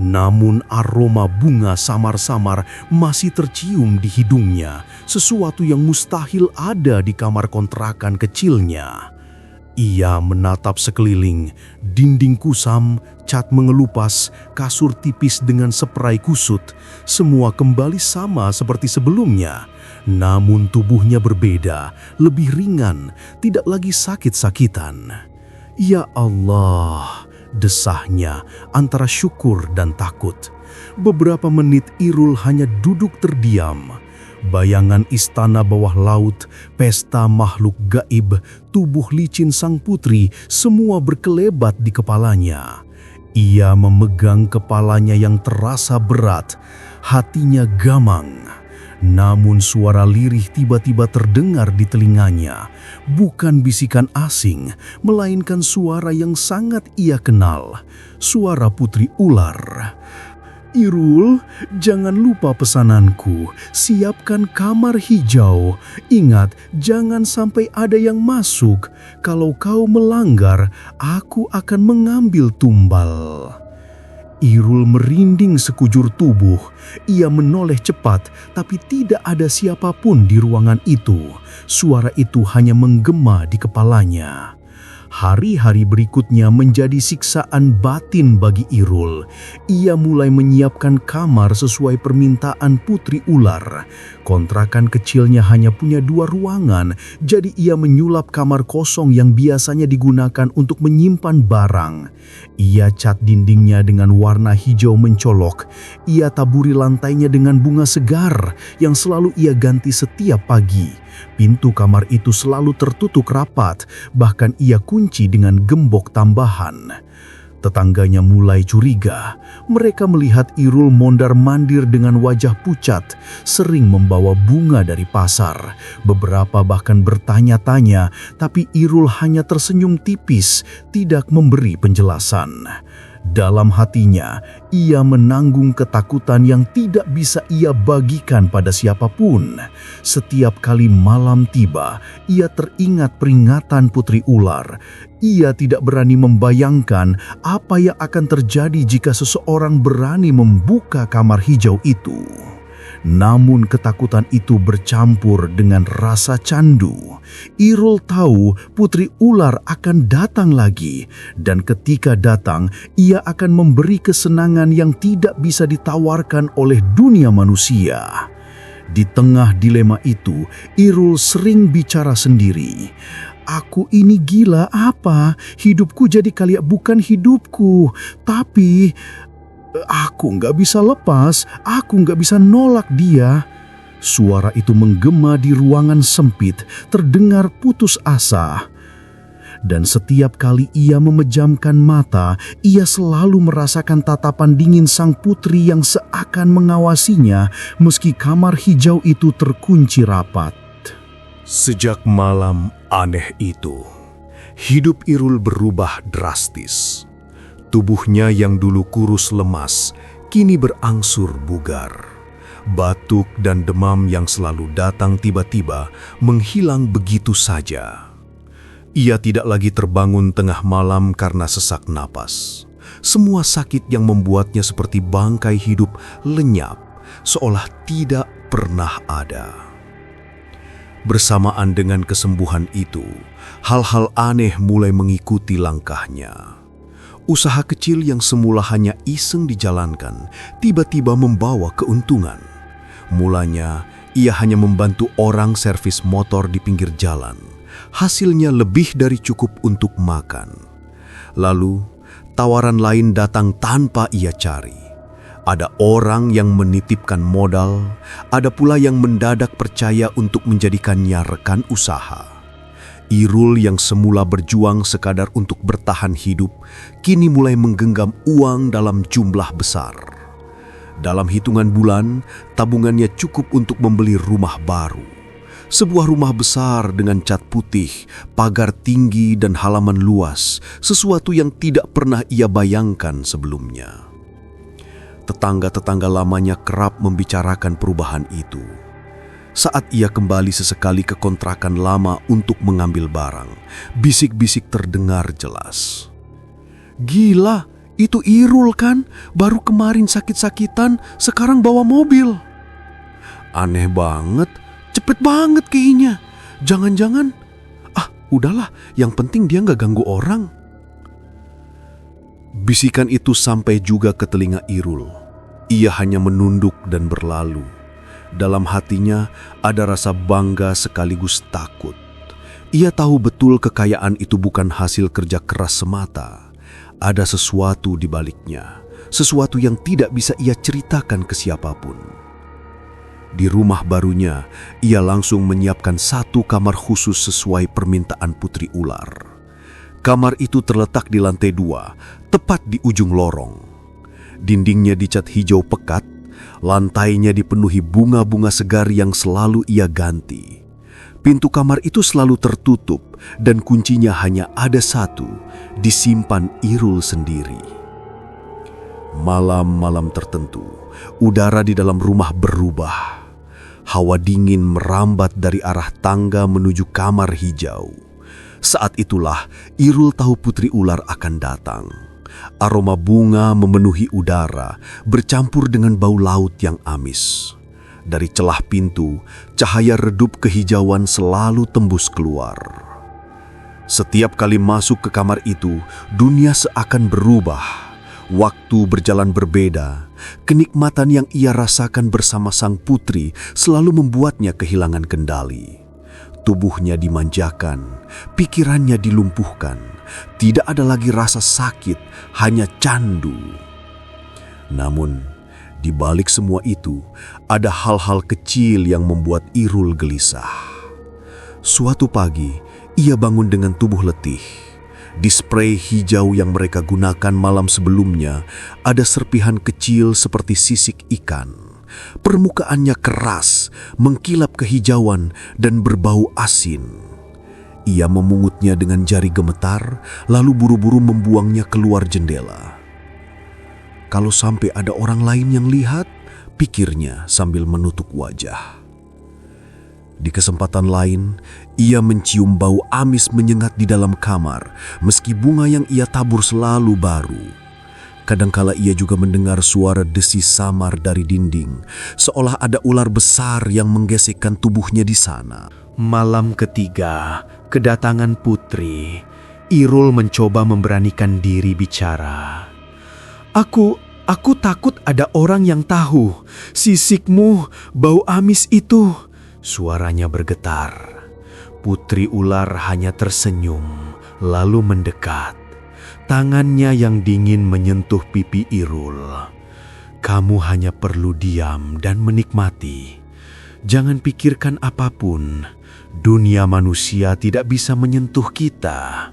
Namun aroma bunga samar-samar masih tercium di hidungnya, sesuatu yang mustahil ada di kamar kontrakan kecilnya. Ia menatap sekeliling, dinding kusam, cat mengelupas, kasur tipis dengan spray kusut, semua kembali sama seperti sebelumnya. Namun tubuhnya berbeda, lebih ringan, tidak lagi sakit-sakitan. "Ya Allah," desahnya antara syukur dan takut. Beberapa menit Irul hanya duduk terdiam. Bayangan istana bawah laut, pesta makhluk gaib, tubuh licin sang putri, semua berkelebat di kepalanya. Ia memegang kepalanya yang terasa berat, hatinya gamang. Namun suara lirih tiba-tiba terdengar di telinganya. Bukan bisikan asing, melainkan suara yang sangat ia kenal. Suara putri ular. "Irul, jangan lupa pesananku. Siapkan kamar hijau. Ingat, jangan sampai ada yang masuk. Kalau kau melanggar, aku akan mengambil tumbal." Irul merinding sekujur tubuh. Ia menoleh cepat, tapi tidak ada siapapun di ruangan itu. Suara itu hanya menggema di kepalanya. Hari-hari berikutnya menjadi siksaan batin bagi Irul. Ia mulai menyiapkan kamar sesuai permintaan putri ular. Kontrakan kecilnya hanya punya 2 ruangan, jadi ia menyulap kamar kosong yang biasanya digunakan untuk menyimpan barang. Ia cat dindingnya dengan warna hijau mencolok. Ia taburi lantainya dengan bunga segar yang selalu ia ganti setiap pagi. Pintu kamar itu selalu tertutup rapat, bahkan ia kunci dengan gembok tambahan. Tetangganya mulai curiga. Mereka melihat Irul mondar-mandir dengan wajah pucat, sering membawa bunga dari pasar. Beberapa bahkan bertanya-tanya, tapi Irul hanya tersenyum tipis, tidak memberi penjelasan. Dalam hatinya, ia menanggung ketakutan yang tidak bisa ia bagikan pada siapapun. Setiap kali malam tiba, ia teringat peringatan putri ular. Ia tidak berani membayangkan apa yang akan terjadi jika seseorang berani membuka kamar hijau itu. Namun ketakutan itu bercampur dengan rasa candu. Irul tahu putri ular akan datang lagi, dan ketika datang, ia akan memberi kesenangan yang tidak bisa ditawarkan oleh dunia manusia. Di tengah dilema itu, Irul sering bicara sendiri. "Aku ini gila apa? Hidupku jadi kayak bukan hidupku. Tapi aku nggak bisa lepas, aku nggak bisa nolak dia." Suara itu menggema di ruangan sempit, terdengar putus asa. Dan setiap kali ia memejamkan mata, ia selalu merasakan tatapan dingin sang putri yang seakan mengawasinya, meski kamar hijau itu terkunci rapat. Sejak malam aneh itu, hidup Irul berubah drastis. Tubuhnya yang dulu kurus lemas, kini berangsur bugar. Batuk dan demam yang selalu datang tiba-tiba menghilang begitu saja. Ia tidak lagi terbangun tengah malam karena sesak napas. Semua sakit yang membuatnya seperti bangkai hidup lenyap, seolah tidak pernah ada. Bersamaan dengan kesembuhan itu, hal-hal aneh mulai mengikuti langkahnya. Usaha kecil yang semula hanya iseng dijalankan, tiba-tiba membawa keuntungan. Mulanya, ia hanya membantu orang servis motor di pinggir jalan. Hasilnya lebih dari cukup untuk makan. Lalu, tawaran lain datang tanpa ia cari. Ada orang yang menitipkan modal, ada pula yang mendadak percaya untuk menjadikannya rekan usaha. Irul yang semula berjuang sekadar untuk bertahan hidup, kini mulai menggenggam uang dalam jumlah besar. Dalam hitungan bulan, tabungannya cukup untuk membeli rumah baru. Sebuah rumah besar dengan cat putih, pagar tinggi dan halaman luas, sesuatu yang tidak pernah ia bayangkan sebelumnya. Tetangga-tetangga lamanya kerap membicarakan perubahan itu. Saat ia kembali sesekali ke kontrakan lama untuk mengambil barang, bisik-bisik terdengar jelas. "Gila, itu Irul kan? Baru kemarin sakit-sakitan, sekarang bawa mobil. Aneh banget, cepet banget kayaknya. Jangan-jangan, udahlah, yang penting dia nggak ganggu orang." Bisikan itu sampai juga ke telinga Irul. Ia hanya menunduk dan berlalu. Dalam hatinya ada rasa bangga sekaligus takut. Ia tahu betul kekayaan itu bukan hasil kerja keras semata. Ada sesuatu di baliknya, sesuatu yang tidak bisa ia ceritakan ke siapapun. Di rumah barunya, ia langsung menyiapkan satu kamar khusus sesuai permintaan Putri Ular. Kamar itu terletak di lantai 2, tepat di ujung lorong. Dindingnya dicat hijau pekat, lantainya dipenuhi bunga-bunga segar yang selalu ia ganti. Pintu kamar itu selalu tertutup dan kuncinya hanya ada satu, disimpan Irul sendiri. Malam-malam tertentu, udara di dalam rumah berubah. Hawa dingin merambat dari arah tangga menuju kamar hijau. Saat itulah Irul tahu Putri Ular akan datang. Aroma bunga memenuhi udara, bercampur dengan bau laut yang amis. Dari celah pintu, cahaya redup kehijauan selalu tembus keluar. Setiap kali masuk ke kamar itu, dunia seakan berubah. Waktu berjalan berbeda. Kenikmatan yang ia rasakan bersama sang putri selalu membuatnya kehilangan kendali. Tubuhnya dimanjakan, pikirannya dilumpuhkan. Tidak ada lagi rasa sakit, hanya candu. Namun, di balik semua itu, ada hal-hal kecil yang membuat Irul gelisah. Suatu pagi, ia bangun dengan tubuh letih. Di spray hijau yang mereka gunakan malam sebelumnya, ada serpihan kecil seperti sisik ikan. Permukaannya keras, mengkilap kehijauan dan berbau asin. Ia memungutnya dengan jari gemetar, lalu buru-buru membuangnya keluar jendela. Kalau sampai ada orang lain yang lihat, pikirnya sambil menutup wajah. Di kesempatan lain, ia mencium bau amis menyengat di dalam kamar, meski bunga yang ia tabur selalu baru. Kadangkala ia juga mendengar suara desis samar dari dinding, seolah ada ular besar yang menggesekkan tubuhnya di sana. Malam ketiga, kedatangan Putri. Irul mencoba memberanikan diri bicara. Aku takut ada orang yang tahu. Sisikmu, bau amis itu. Suaranya bergetar. Putri Ular hanya tersenyum, lalu mendekat. Tangannya yang dingin menyentuh pipi Irul. Kamu hanya perlu diam dan menikmati. Jangan pikirkan apapun. Dunia manusia tidak bisa menyentuh kita.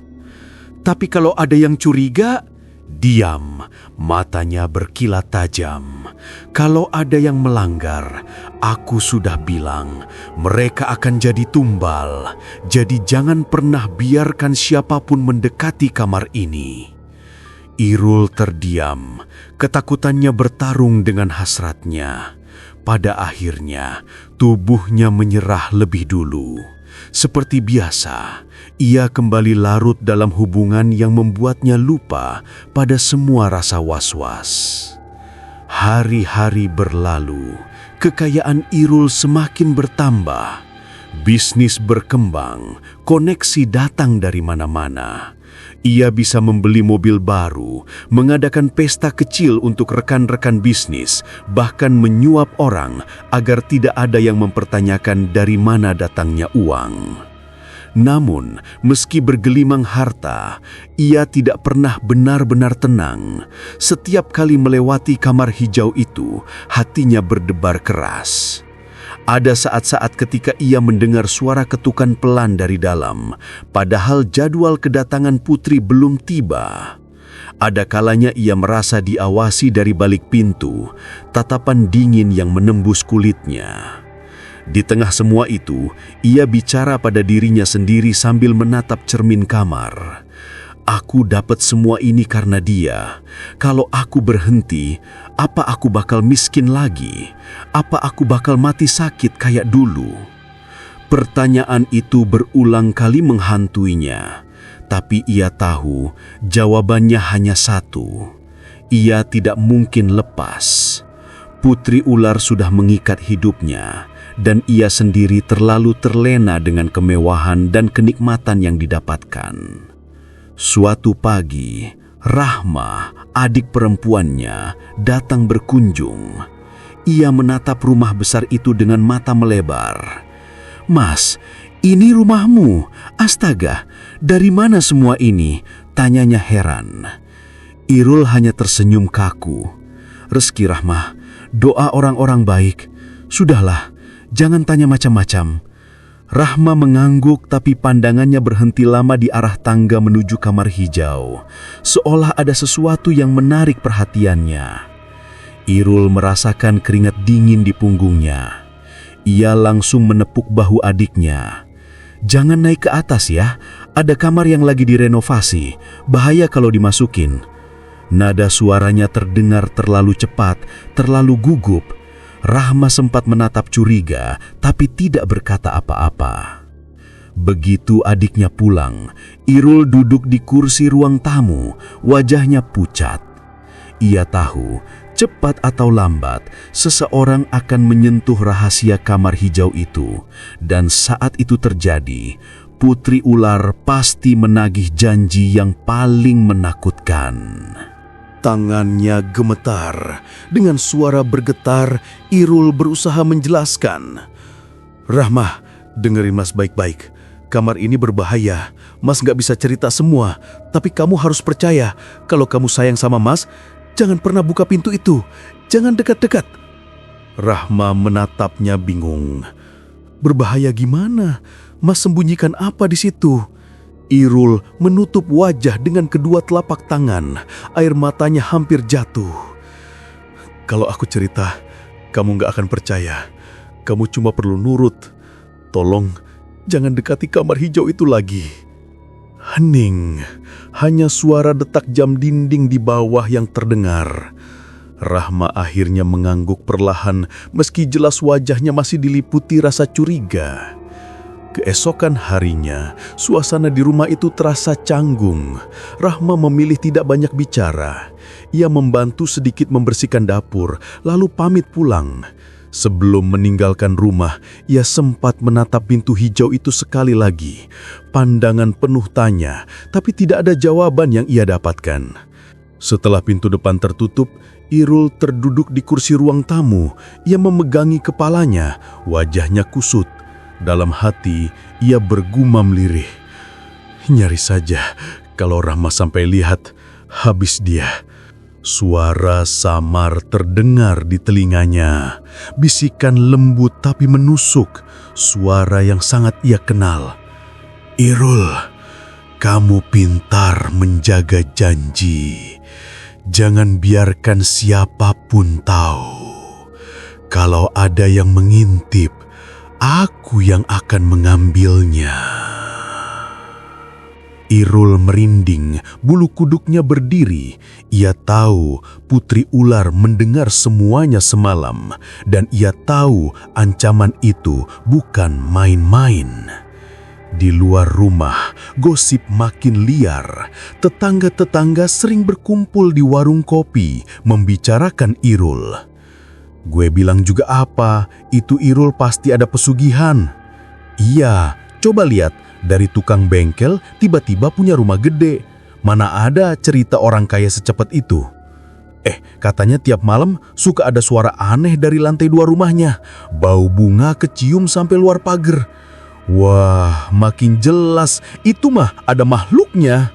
Tapi kalau ada yang curiga, diam, matanya berkilat tajam. Kalau ada yang melanggar, aku sudah bilang, mereka akan jadi tumbal. Jadi jangan pernah biarkan siapapun mendekati kamar ini. Irul terdiam, ketakutannya bertarung dengan hasratnya. Pada akhirnya, tubuhnya menyerah lebih dulu. Seperti biasa, ia kembali larut dalam hubungan yang membuatnya lupa pada semua rasa was-was. Hari-hari berlalu, Kekayaan Irul semakin bertambah. Bisnis berkembang, koneksi datang dari mana-mana. Ia bisa membeli mobil baru, mengadakan pesta kecil untuk rekan-rekan bisnis, bahkan menyuap orang agar tidak ada yang mempertanyakan dari mana datangnya uang. Namun, meski bergelimang harta, ia tidak pernah benar-benar tenang. Setiap kali melewati kamar hijau itu, hatinya berdebar keras. Ada saat-saat ketika ia mendengar suara ketukan pelan dari dalam, padahal jadwal kedatangan putri belum tiba. Ada kalanya ia merasa diawasi dari balik pintu, tatapan dingin yang menembus kulitnya. Di tengah semua itu, ia bicara pada dirinya sendiri sambil menatap cermin kamar. Aku dapat semua ini karena dia. Kalau aku berhenti, apa aku bakal miskin lagi? Apa aku bakal mati sakit kayak dulu? Pertanyaan itu berulang kali menghantuinya. Tapi ia tahu jawabannya hanya satu. Ia tidak mungkin lepas. Putri ular sudah mengikat hidupnya, dan ia sendiri terlalu terlena dengan kemewahan dan kenikmatan yang didapatkan. Suatu pagi, Rahma, adik perempuannya, datang berkunjung. Ia menatap rumah besar itu dengan mata melebar. "Mas, ini rumahmu? Astaga, dari mana semua ini?" tanyanya heran. Irul hanya tersenyum kaku. "Rezeki Rahma, doa orang-orang baik. Sudahlah, jangan tanya macam-macam." Rahma mengangguk, tapi pandangannya berhenti lama di arah tangga menuju kamar hijau, seolah ada sesuatu yang menarik perhatiannya. Irul merasakan keringat dingin di punggungnya. Ia langsung menepuk bahu adiknya. "Jangan naik ke atas ya, ada kamar yang lagi direnovasi, bahaya kalau dimasukin." Nada suaranya terdengar terlalu cepat, terlalu gugup. Rahma sempat menatap curiga, tapi tidak berkata apa-apa. Begitu adiknya pulang, Irul duduk di kursi ruang tamu, wajahnya pucat. Ia tahu, cepat atau lambat, seseorang akan menyentuh rahasia kamar hijau itu. Dan saat itu terjadi, Putri Ular pasti menagih janji yang paling menakutkan. Tangannya gemetar. Dengan suara bergetar, Irul berusaha menjelaskan. "Rahma, dengerin Mas baik-baik. Kamar ini berbahaya. Mas gak bisa cerita semua. Tapi kamu harus percaya, kalau kamu sayang sama Mas, jangan pernah buka pintu itu. Jangan dekat-dekat." Rahma menatapnya bingung. "Berbahaya gimana? Mas sembunyikan apa di situ?" Irul menutup wajah dengan kedua telapak tangan. Air matanya hampir jatuh. "Kalau aku cerita, kamu gak akan percaya. Kamu cuma perlu nurut. Tolong, jangan dekati kamar hijau itu lagi." Hening, hanya suara detak jam dinding di bawah yang terdengar. Rahma akhirnya mengangguk perlahan, meski jelas wajahnya masih diliputi rasa curiga. Keesokan harinya, suasana di rumah itu terasa canggung. Rahma memilih tidak banyak bicara. Ia membantu sedikit membersihkan dapur, lalu pamit pulang. Sebelum meninggalkan rumah, ia sempat menatap pintu hijau itu sekali lagi. Pandangan penuh tanya, tapi tidak ada jawaban yang ia dapatkan. Setelah pintu depan tertutup, Irul terduduk di kursi ruang tamu. Ia memegangi kepalanya, wajahnya kusut. Dalam hati, ia bergumam lirih. Nyaris saja kalau Rahma sampai lihat, habis dia. Suara samar terdengar di telinganya. Bisikan lembut tapi menusuk, suara yang sangat ia kenal. "Irul, kamu pintar menjaga janji. Jangan biarkan siapapun tahu. Kalau ada yang mengintip, aku yang akan mengambilnya." Irul merinding, bulu kuduknya berdiri. Ia tahu Putri Ular mendengar semuanya semalam, dan ia tahu ancaman itu bukan main-main. Di luar rumah, gosip makin liar. Tetangga-tetangga sering berkumpul di warung kopi, membicarakan Irul. Gue bilang juga apa, itu Irul pasti ada pesugihan. Iya, coba lihat, dari tukang bengkel tiba-tiba punya rumah gede. Mana ada cerita orang kaya secepat itu. Katanya tiap malam suka ada suara aneh dari lantai 2 rumahnya. Bau bunga kecium sampai luar pagar. Wah, makin jelas itu mah ada makhluknya.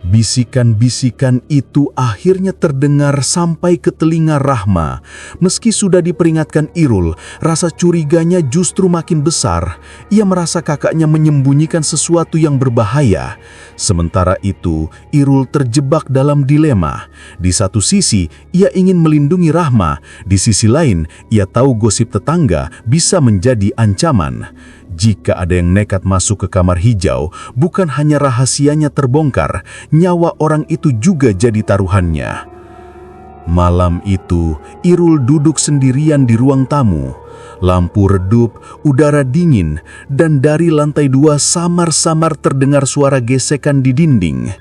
Bisikan-bisikan itu akhirnya terdengar sampai ke telinga Rahma. Meski sudah diperingatkan Irul, rasa curiganya justru makin besar. Ia merasa kakaknya menyembunyikan sesuatu yang berbahaya. Sementara itu, Irul terjebak dalam dilema. Di satu sisi, ia ingin melindungi Rahma. Di sisi lain, ia tahu gosip tetangga bisa menjadi ancaman. Jika ada yang nekat masuk ke kamar hijau, bukan hanya rahasianya terbongkar, nyawa orang itu juga jadi taruhannya. Malam itu, Irul duduk sendirian di ruang tamu. Lampu redup, udara dingin, dan dari lantai 2 samar-samar terdengar suara gesekan di dinding.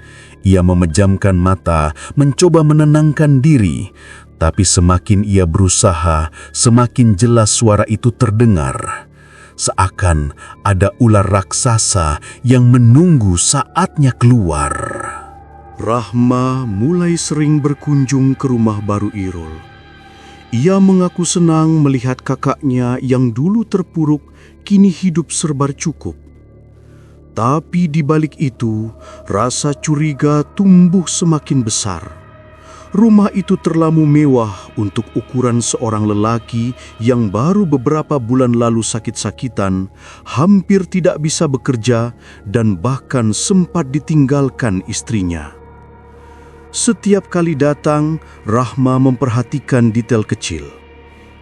Ia memejamkan mata, mencoba menenangkan diri. Tapi semakin ia berusaha, semakin jelas suara itu terdengar. Seakan ada ular raksasa yang menunggu saatnya keluar. Rahma mulai sering berkunjung ke rumah baru Irul. Ia mengaku senang melihat kakaknya yang dulu terpuruk kini hidup serba cukup. Tapi di balik itu, rasa curiga tumbuh semakin besar. Rumah itu terlalu mewah untuk ukuran seorang lelaki yang baru beberapa bulan lalu sakit-sakitan, hampir tidak bisa bekerja, dan bahkan sempat ditinggalkan istrinya. Setiap kali datang, Rahma memperhatikan detail kecil.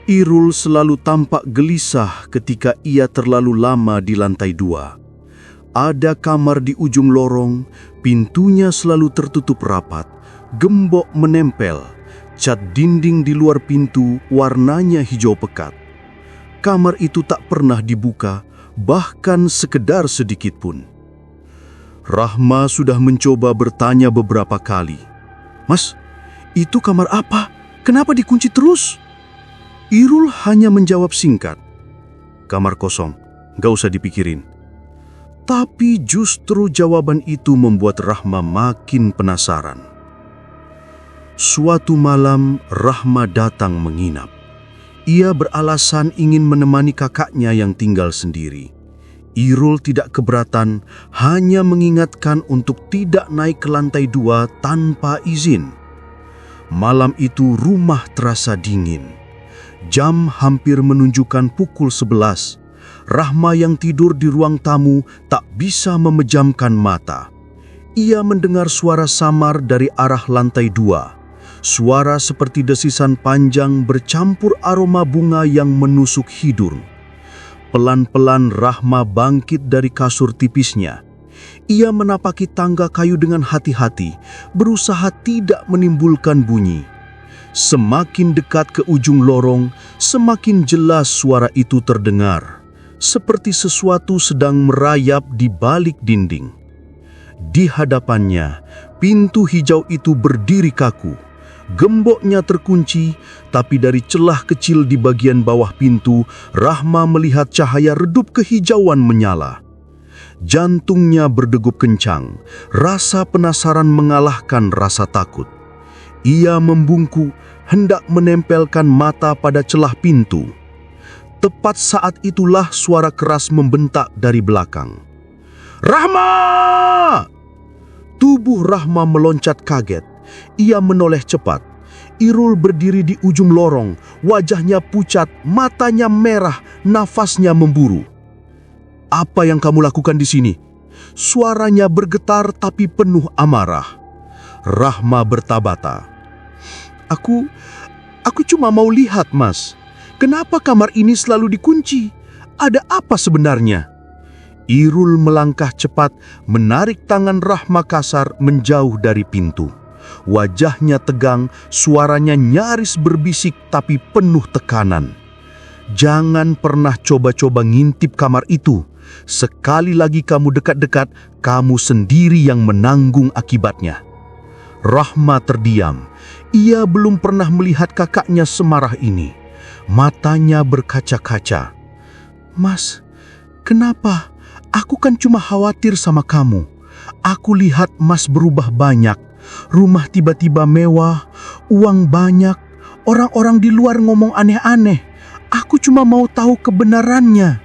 Irul selalu tampak gelisah ketika ia terlalu lama di lantai 2. Ada kamar di ujung lorong, pintunya selalu tertutup rapat. Gembok menempel, cat dinding di luar pintu warnanya hijau pekat. Kamar itu tak pernah dibuka, bahkan sekedar sedikit pun. Rahma sudah mencoba bertanya beberapa kali. "Mas, itu kamar apa? Kenapa dikunci terus?" Irul hanya menjawab singkat, "Kamar kosong, gak usah dipikirin." Tapi justru jawaban itu membuat Rahma makin penasaran. Suatu malam, Rahma datang menginap. Ia beralasan ingin menemani kakaknya yang tinggal sendiri. Irul tidak keberatan, hanya mengingatkan untuk tidak naik ke lantai 2 tanpa izin. Malam itu rumah terasa dingin. Jam hampir menunjukkan pukul 11. Rahma yang tidur di ruang tamu tak bisa memejamkan mata. Ia mendengar suara samar dari arah lantai 2. Suara seperti desisan panjang bercampur aroma bunga yang menusuk hidung. Pelan-pelan Rahma bangkit dari kasur tipisnya. Ia menapaki tangga kayu dengan hati-hati, berusaha tidak menimbulkan bunyi. Semakin dekat ke ujung lorong, semakin jelas suara itu terdengar, seperti sesuatu sedang merayap di balik dinding. Di hadapannya, pintu hijau itu berdiri kaku. Gemboknya terkunci, tapi dari celah kecil di bagian bawah pintu, Rahma melihat cahaya redup kehijauan menyala. Jantungnya berdegup kencang, rasa penasaran mengalahkan rasa takut. Ia membungkuk, hendak menempelkan mata pada celah pintu. Tepat saat itulah suara keras membentak dari belakang. "Rahma!" Tubuh Rahma meloncat kaget. Ia menoleh cepat. Irul berdiri di ujung lorong, wajahnya pucat, matanya merah, nafasnya memburu. "Apa yang kamu lakukan di sini?" Suaranya bergetar tapi penuh amarah. Rahma bertabata. Aku cuma mau lihat, Mas. Kenapa kamar ini selalu dikunci? Ada apa sebenarnya?" Irul melangkah cepat, menarik tangan Rahma kasar menjauh dari pintu. Wajahnya tegang, suaranya nyaris berbisik tapi penuh tekanan. "Jangan pernah coba-coba ngintip kamar itu. Sekali lagi kamu dekat-dekat, kamu sendiri yang menanggung akibatnya." Rahma terdiam. Ia belum pernah melihat kakaknya semarah ini. Matanya berkaca-kaca. "Mas, kenapa? Aku kan cuma khawatir sama kamu. Aku lihat Mas berubah banyak. Rumah tiba-tiba mewah, uang banyak. Orang-orang di luar ngomong aneh-aneh. Aku cuma mau tahu kebenarannya."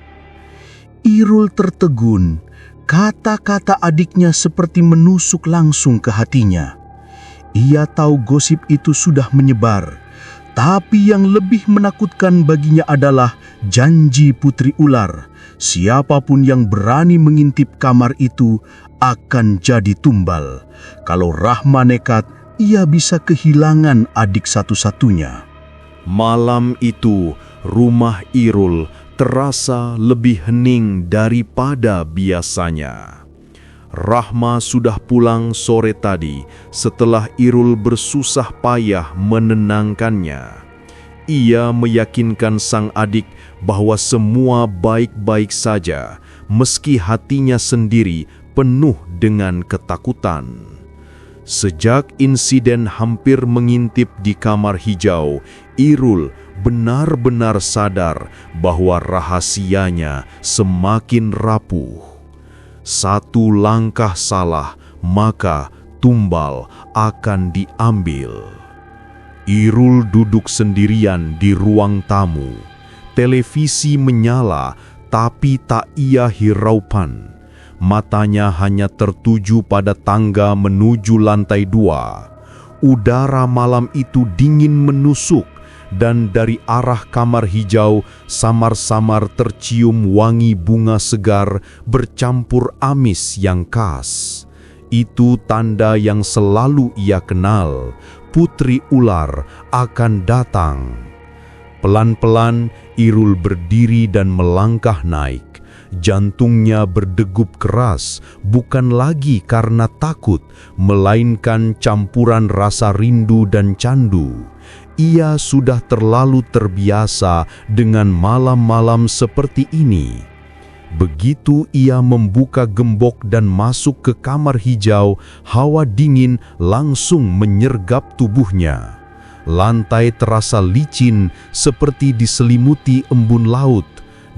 Irul tertegun. Kata-kata adiknya seperti menusuk langsung ke hatinya. Ia tahu gosip itu sudah menyebar. Tapi yang lebih menakutkan baginya adalah janji Putri Ular. Siapapun yang berani mengintip kamar itu akan jadi tumbal. Kalau Rahma nekat, ia bisa kehilangan adik satu-satunya. Malam itu, rumah Irul terasa lebih hening daripada biasanya. Rahma sudah pulang sore tadi setelah Irul bersusah payah menenangkannya. Ia meyakinkan sang adik bahwa semua baik-baik saja, meski hatinya sendiri penuh dengan ketakutan. Sejak insiden hampir mengintip di kamar hijau, Irul benar-benar sadar bahwa rahasianya semakin rapuh. Satu langkah salah, maka tumbal akan diambil. Irul duduk sendirian di ruang tamu. Televisi menyala, tapi tak ia hiraukan. Matanya hanya tertuju pada tangga menuju lantai 2. Udara malam itu dingin menusuk, dan dari arah kamar hijau samar-samar tercium wangi bunga segar bercampur amis yang khas. Itu tanda yang selalu ia kenal, Putri Ular akan datang. Pelan-pelan Irul berdiri dan melangkah naik. Jantungnya berdegup keras, bukan lagi karena takut, melainkan campuran rasa rindu dan candu. Ia sudah terlalu terbiasa dengan malam-malam seperti ini. Begitu ia membuka gembok dan masuk ke kamar hijau, hawa dingin langsung menyergap tubuhnya. Lantai terasa licin seperti diselimuti embun laut,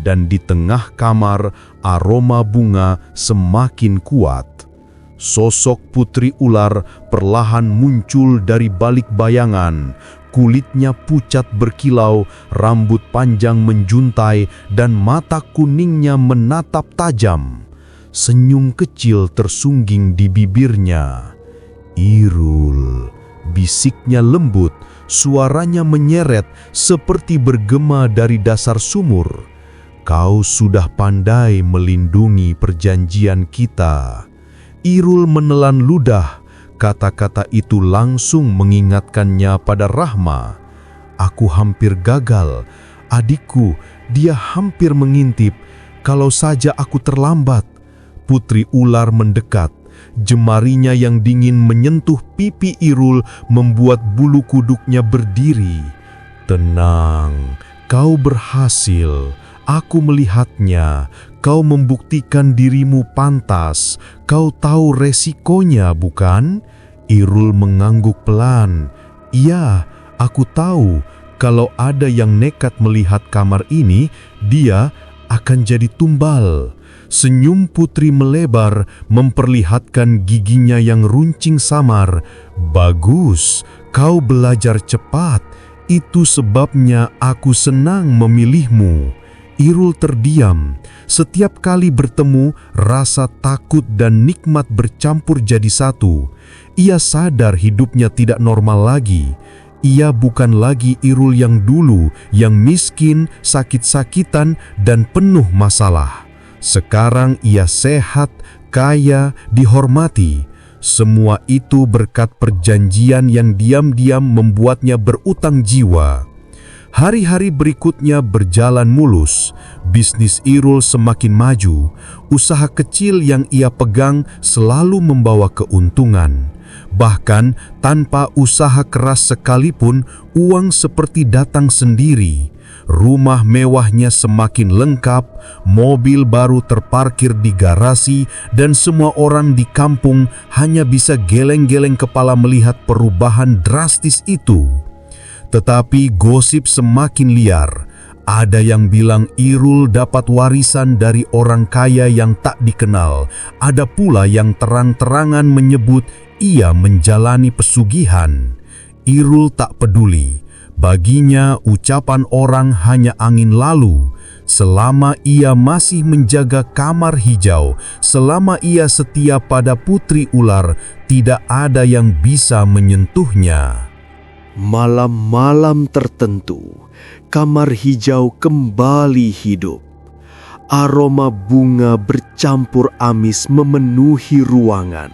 dan di tengah kamar aroma bunga semakin kuat. Sosok Putri Ular perlahan muncul dari balik bayangan. Kulitnya pucat berkilau, rambut panjang menjuntai, dan mata kuningnya menatap tajam. Senyum kecil tersungging di bibirnya. "Irul," bisiknya lembut, suaranya menyeret seperti bergema dari dasar sumur. "Kau sudah pandai melindungi perjanjian kita." Irul menelan ludah. Kata-kata itu langsung mengingatkannya pada Rahma. "Aku hampir gagal. Adikku, dia hampir mengintip. Kalau saja aku terlambat." Putri Ular mendekat. Jemarinya yang dingin menyentuh pipi Irul membuat bulu kuduknya berdiri. "Tenang, kau berhasil. Aku melihatnya. Kau membuktikan dirimu pantas. Kau tahu resikonya, bukan?" Irul mengangguk pelan. "Iya, aku tahu. Kalau ada yang nekat melihat kamar ini, dia akan jadi tumbal." Senyum Putri melebar, memperlihatkan giginya yang runcing samar. "Bagus, kau belajar cepat. Itu sebabnya aku senang memilihmu." Irul terdiam. Setiap kali bertemu, rasa takut dan nikmat bercampur jadi satu. Ia sadar hidupnya tidak normal lagi. Ia bukan lagi Irul yang dulu, yang miskin, sakit-sakitan, dan penuh masalah. Sekarang ia sehat, kaya, dihormati. Semua itu berkat perjanjian yang diam-diam membuatnya berutang jiwa. Hari-hari berikutnya berjalan mulus. Bisnis Irul semakin maju. Usaha kecil yang ia pegang selalu membawa keuntungan. Bahkan tanpa usaha keras sekalipun, uang seperti datang sendiri. Rumah mewahnya semakin lengkap, mobil baru terparkir di garasi, dan semua orang di kampung hanya bisa geleng-geleng kepala melihat perubahan drastis itu. Tetapi gosip semakin liar. Ada yang bilang Irul dapat warisan dari orang kaya yang tak dikenal. Ada pula yang terang-terangan menyebut ia menjalani pesugihan. Irul tak peduli. Baginya ucapan orang hanya angin lalu. Selama ia masih menjaga kamar hijau, selama ia setia pada putri ular, tidak ada yang bisa menyentuhnya. Malam-malam tertentu, kamar hijau kembali hidup. Aroma bunga bercampur amis memenuhi ruangan.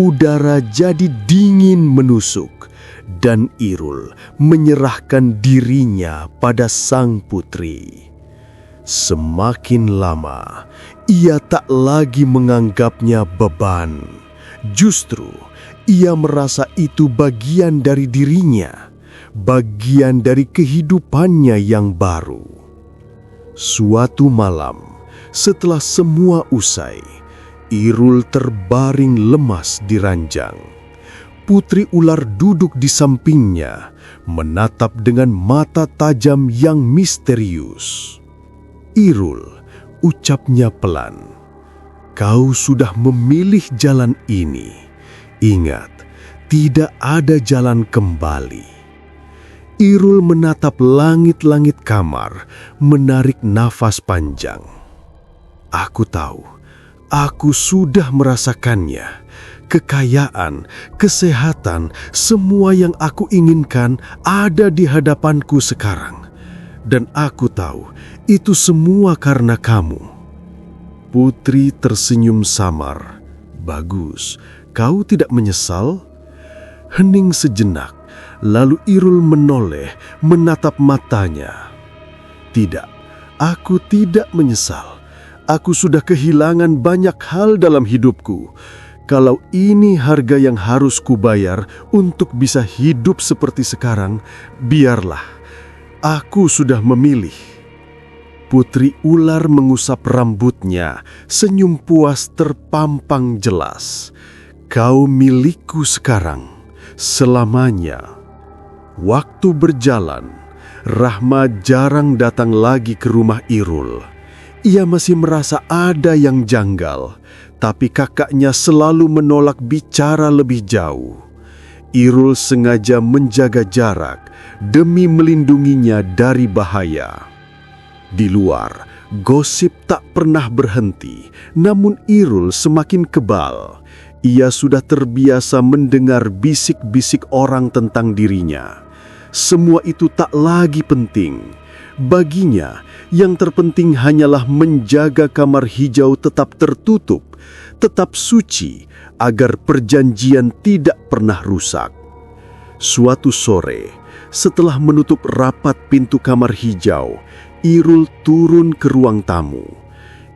Udara jadi dingin menusuk, dan Irul menyerahkan dirinya pada sang putri. Semakin lama, ia tak lagi menganggapnya beban. Justru, ia merasa itu bagian dari dirinya, bagian dari kehidupannya yang baru. Suatu malam, setelah semua usai, Irul terbaring lemas di ranjang. Putri ular duduk di sampingnya, menatap dengan mata tajam yang misterius. Irul, ucapnya pelan, "Kau sudah memilih jalan ini. Ingat, tidak ada jalan kembali." Irul menatap langit-langit kamar, menarik nafas panjang. "Aku tahu, aku sudah merasakannya. Kekayaan, kesehatan, semua yang aku inginkan ada di hadapanku sekarang. Dan aku tahu, itu semua karena kamu." Putri tersenyum samar. "Bagus. Kau tidak menyesal?" Hening sejenak, lalu Irul menoleh, menatap matanya. "Tidak, aku tidak menyesal. Aku sudah kehilangan banyak hal dalam hidupku. Kalau ini harga yang harus kubayar untuk bisa hidup seperti sekarang, biarlah. Aku sudah memilih." Putri ular mengusap rambutnya, senyum puas terpampang jelas. "Kau milikku sekarang, selamanya." Waktu berjalan, Rahma jarang datang lagi ke rumah Irul. Ia masih merasa ada yang janggal, tapi kakaknya selalu menolak bicara lebih jauh. Irul sengaja menjaga jarak demi melindunginya dari bahaya. Di luar, gosip tak pernah berhenti, namun Irul semakin kebal. Ia sudah terbiasa mendengar bisik-bisik orang tentang dirinya. Semua itu tak lagi penting. Baginya, yang terpenting hanyalah menjaga kamar hijau tetap tertutup, tetap suci, agar perjanjian tidak pernah rusak. Suatu sore, setelah menutup rapat pintu kamar hijau, Irul turun ke ruang tamu.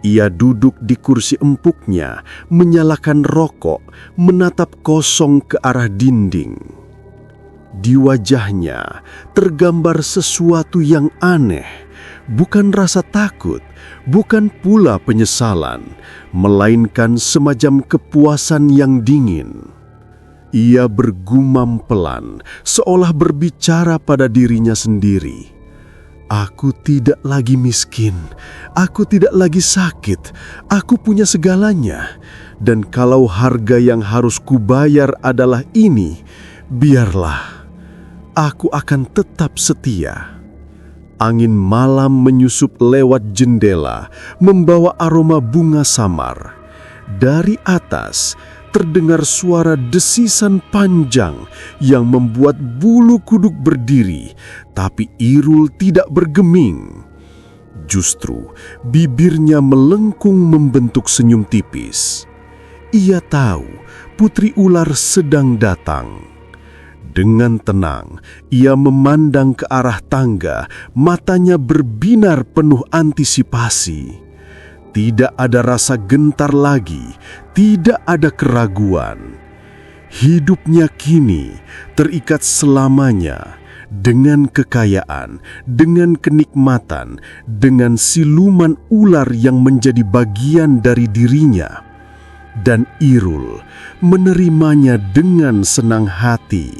Ia duduk di kursi empuknya, menyalakan rokok, menatap kosong ke arah dinding. Di wajahnya tergambar sesuatu yang aneh, bukan rasa takut, bukan pula penyesalan, melainkan semacam kepuasan yang dingin. Ia bergumam pelan, seolah berbicara pada dirinya sendiri. "Aku tidak lagi miskin, aku tidak lagi sakit, aku punya segalanya. Dan kalau harga yang harus kubayar adalah ini, biarlah, aku akan tetap setia." Angin malam menyusup lewat jendela, membawa aroma bunga samar. Dari atas, terdengar suara desisan panjang yang membuat bulu kuduk berdiri, tapi Irul tidak bergeming. Justru, bibirnya melengkung membentuk senyum tipis. Ia tahu putri ular sedang datang. Dengan tenang, ia memandang ke arah tangga, matanya berbinar penuh antisipasi. Tidak ada rasa gentar lagi, tidak ada keraguan. Hidupnya kini terikat selamanya dengan kekayaan, dengan kenikmatan, dengan siluman ular yang menjadi bagian dari dirinya. Dan Irul menerimanya dengan senang hati.